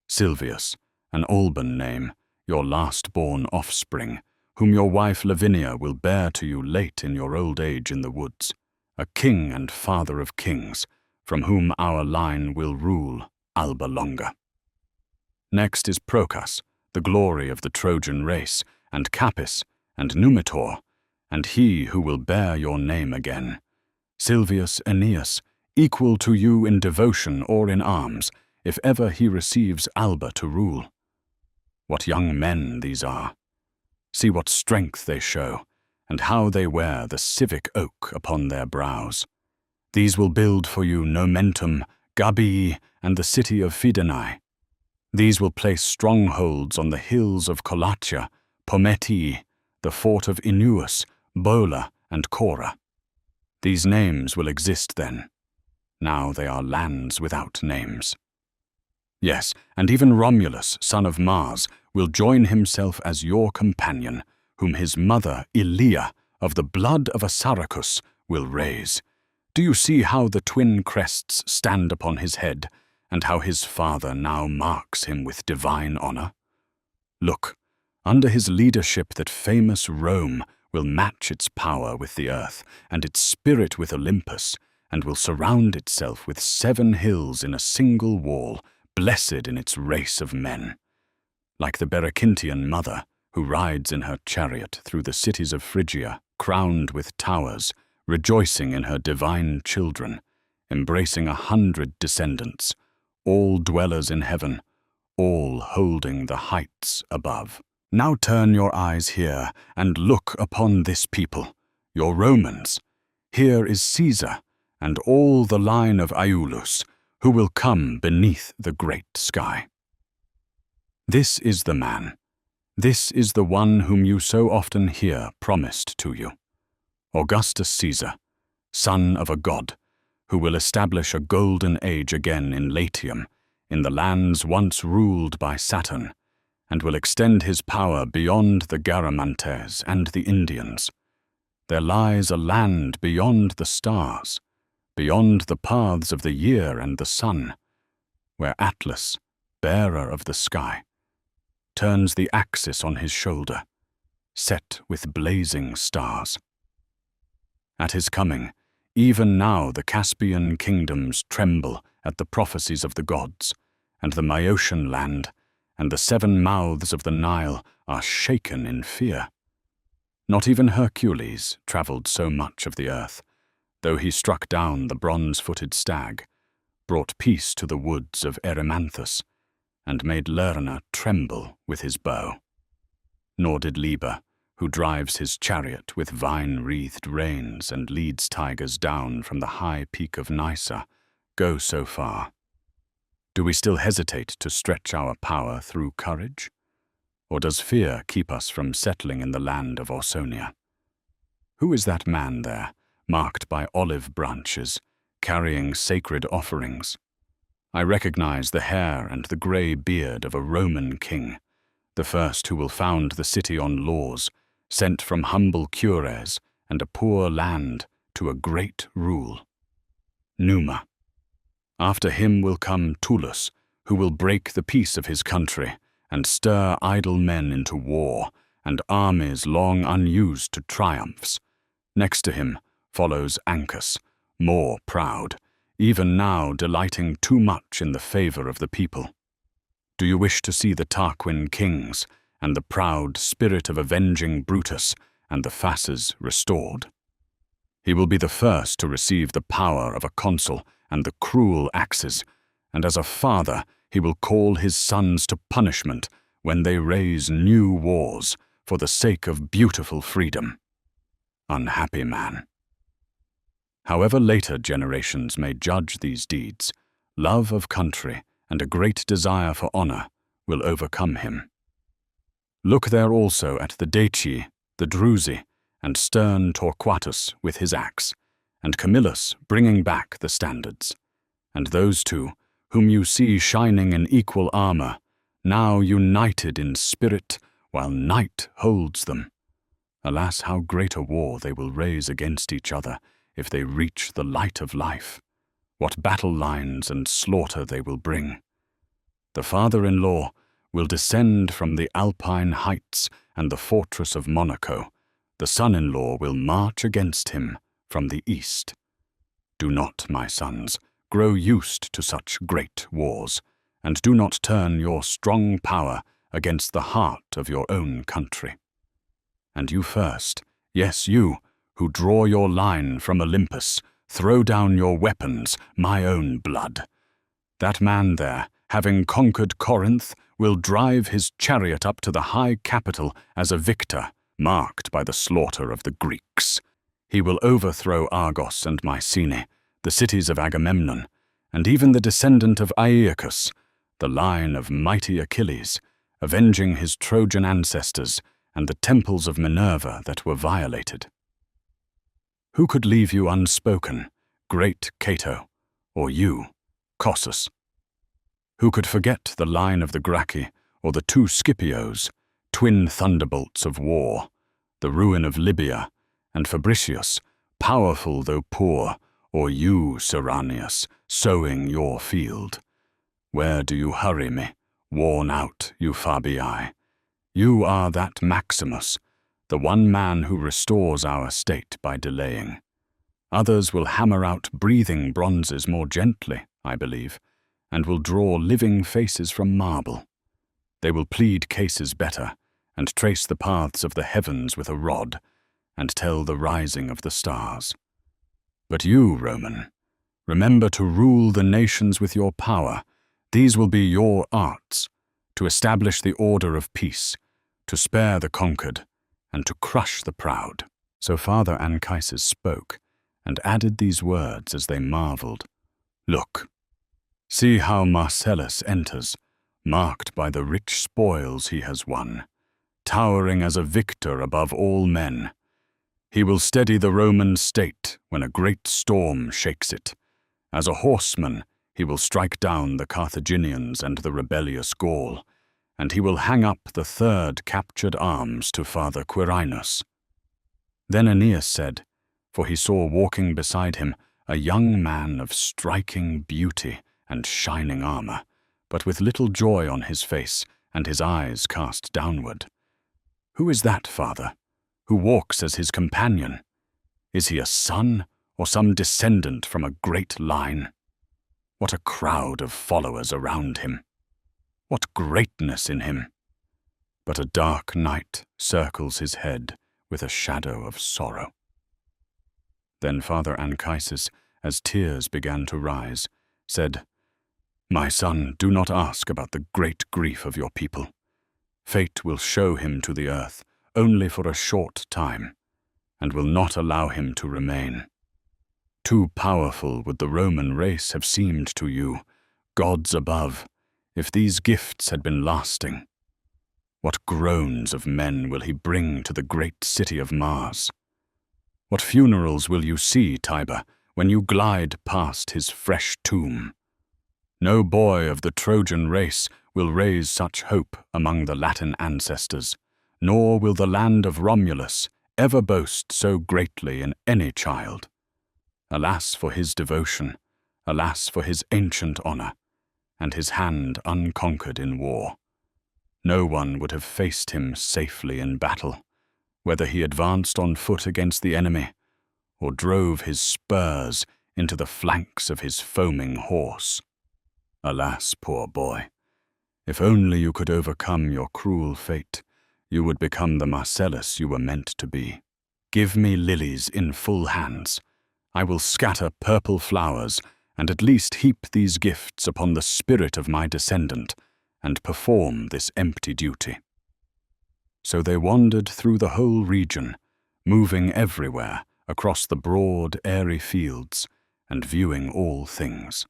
Silvius, an Alban name, your last-born offspring, whom your wife Lavinia will bear to you late in your old age in the woods, a king and father of kings, from whom our line will rule Alba Longa. Next is Procas, the glory of the Trojan race, and Capys, and Numitor, and he who will bear your name again. Silvius Aeneas, equal to you in devotion or in arms, if ever he receives Alba to rule. What young men these are! See what strength they show, and how they wear the civic oak upon their brows. These will build for you Nomentum, Gabii, and the city of Fidenae. These will place strongholds on the hills of Colatia, Pometii, the fort of Inuus, Bola, and Cora. These names will exist then. Now they are lands without names. Yes, and even Romulus, son of Mars, will join himself as your companion, whom his mother, Ilia, of the blood of Assaracus, will raise. Do you see how the twin crests stand upon his head, and how his father now marks him with divine honor? Look, under his leadership that famous Rome will match its power with the earth, and its spirit with Olympus, and will surround itself with 7 hills in a single wall, blessed in its race of men. Like the Berecintian mother, who rides in her chariot through the cities of Phrygia, crowned with towers, rejoicing in her divine children, embracing 100 descendants, all dwellers in heaven, all holding the heights above. Now turn your eyes here and look upon this people, your Romans. Here is Caesar and all the line of Iulus, who will come beneath the great sky. This is the man. This is the one whom you so often hear promised to you. Augustus Caesar, son of a god, who will establish a golden age again in Latium, in the lands once ruled by Saturn, and will extend his power beyond the Garamantes and the Indians. There lies a land beyond the stars, beyond the paths of the year and the sun, where Atlas, bearer of the sky, turns the axis on his shoulder, set with blazing stars. At his coming, even now the Caspian kingdoms tremble at the prophecies of the gods, and the Maeotian land and the 7 mouths of the Nile are shaken in fear. Not even Hercules travelled so much of the earth, though he struck down the bronze-footed stag, brought peace to the woods of Erymanthus, and made Lerna tremble with his bow. Nor did Liber, who drives his chariot with vine-wreathed reins and leads tigers down from the high peak of Nysa, go so far. Do we still hesitate to stretch our power through courage? Or does fear keep us from settling in the land of Ausonia? Who is that man there, marked by olive branches, carrying sacred offerings? I recognize the hair and the grey beard of a Roman king, the first who will found the city on laws, sent from humble cures and a poor land to a great rule. Numa. After him will come Tullus, who will break the peace of his country and stir idle men into war and armies long unused to triumphs. Next to him follows Ancus, more proud, even now delighting too much in the favour of the people. Do you wish to see the Tarquin kings and the proud spirit of avenging Brutus and the fasces restored? He will be the first to receive the power of a consul and the cruel axes, and as a father he will call his sons to punishment when they raise new wars for the sake of beautiful freedom. Unhappy man. However later generations may judge these deeds, love of country and a great desire for honor will overcome him. Look there also at the Daci, the Drusi, and stern Torquatus with his axe, and Camillus bringing back the standards. And those two, whom you see shining in equal armor, now united in spirit while night holds them. Alas, how great a war they will raise against each other if they reach the light of life. What battle lines and slaughter they will bring. The father-in-law will descend from the Alpine heights and the fortress of Monaco. The son-in-law will march against him from the east. Do not, my sons, grow used to such great wars, and do not turn your strong power against the heart of your own country. And you first, yes, you, who draw your line from Olympus, throw down your weapons, my own blood. That man there, having conquered Corinth, will drive his chariot up to the high capital as a victor, marked by the slaughter of the Greeks. He will overthrow Argos and Mycenae, the cities of Agamemnon, and even the descendant of Aeacus, the line of mighty Achilles, avenging his Trojan ancestors and the temples of Minerva that were violated. Who could leave you unspoken, great Cato, or you, Cossus? Who could forget the line of the Gracchi, or the 2 Scipios, twin thunderbolts of war, the ruin of Libya, and Fabricius, powerful though poor, or you, Serranius, sowing your field? Where do you hurry me, worn out, you Fabii? You are that Maximus, the one man who restores our state by delaying. Others will hammer out breathing bronzes more gently, I believe, and will draw living faces from marble. They will plead cases better, and trace the paths of the heavens with a rod, and tell the rising of the stars. But you, Roman, remember to rule the nations with your power. These will be your arts, to establish the order of peace, to spare the conquered, and to crush the proud. So Father Anchises spoke, and added these words as they marveled. Look, see how Marcellus enters, marked by the rich spoils he has won, towering as a victor above all men. He will steady the Roman state when a great storm shakes it. As a horseman, he will strike down the Carthaginians and the rebellious Gaul, and he will hang up the 3rd captured arms to Father Quirinus. Then Aeneas said, for he saw walking beside him a young man of striking beauty and shining armor, but with little joy on his face and his eyes cast downward. "Who is that, father, who walks as his companion? Is he a son or some descendant from a great line? What a crowd of followers around him! What greatness in him! But a dark night circles his head with a shadow of sorrow." Then Father Anchises, as tears began to rise, said, "My son, do not ask about the great grief of your people. Fate will show him to the earth only for a short time, and will not allow him to remain. Too powerful would the Roman race have seemed to you, gods above, if these gifts had been lasting. What groans of men will he bring to the great city of Mars? What funerals will you see, Tiber, when you glide past his fresh tomb? No boy of the Trojan race will raise such hope among the Latin ancestors, nor will the land of Romulus ever boast so greatly in any child. Alas for his devotion, alas for his ancient honor, and his hand unconquered in war. No one would have faced him safely in battle, whether he advanced on foot against the enemy, or drove his spurs into the flanks of his foaming horse. Alas, poor boy, if only you could overcome your cruel fate, you would become the Marcellus you were meant to be. Give me lilies in full hands. I will scatter purple flowers, and at least heap these gifts upon the spirit of my descendant, and perform this empty duty." So they wandered through the whole region, moving everywhere across the broad, airy fields, and viewing all things.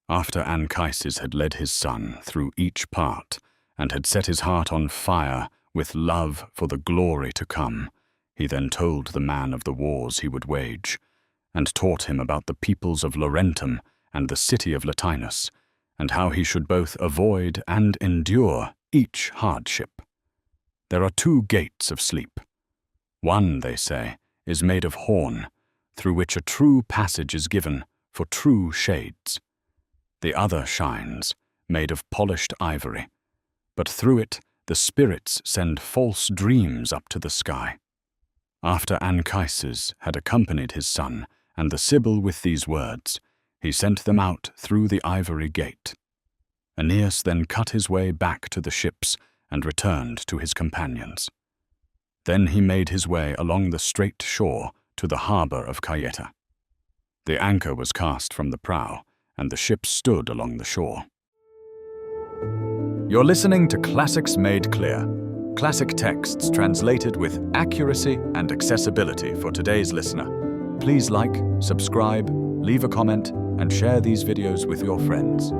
After Anchises had led his son through each part, and had set his heart on fire with love for the glory to come, he then told the man of the wars he would wage, and taught him about the peoples of Laurentum and the city of Latinus, and how he should both avoid and endure each hardship. There are 2 gates of sleep. One, they say, is made of horn, through which a true passage is given for true shades. The other shines, made of polished ivory, but through it the spirits send false dreams up to the sky. After Anchises had accompanied his son and the Sibyl with these words, he sent them out through the ivory gate. Aeneas then cut his way back to the ships and returned to his companions. Then he made his way along the straight shore to the harbor of Caieta. The anchor was cast from the prow, and the ship stood along the shore. You're listening to Classics Made Clear, classic texts translated with accuracy and accessibility for today's listener. Please like, subscribe, leave a comment, and share these videos with your friends.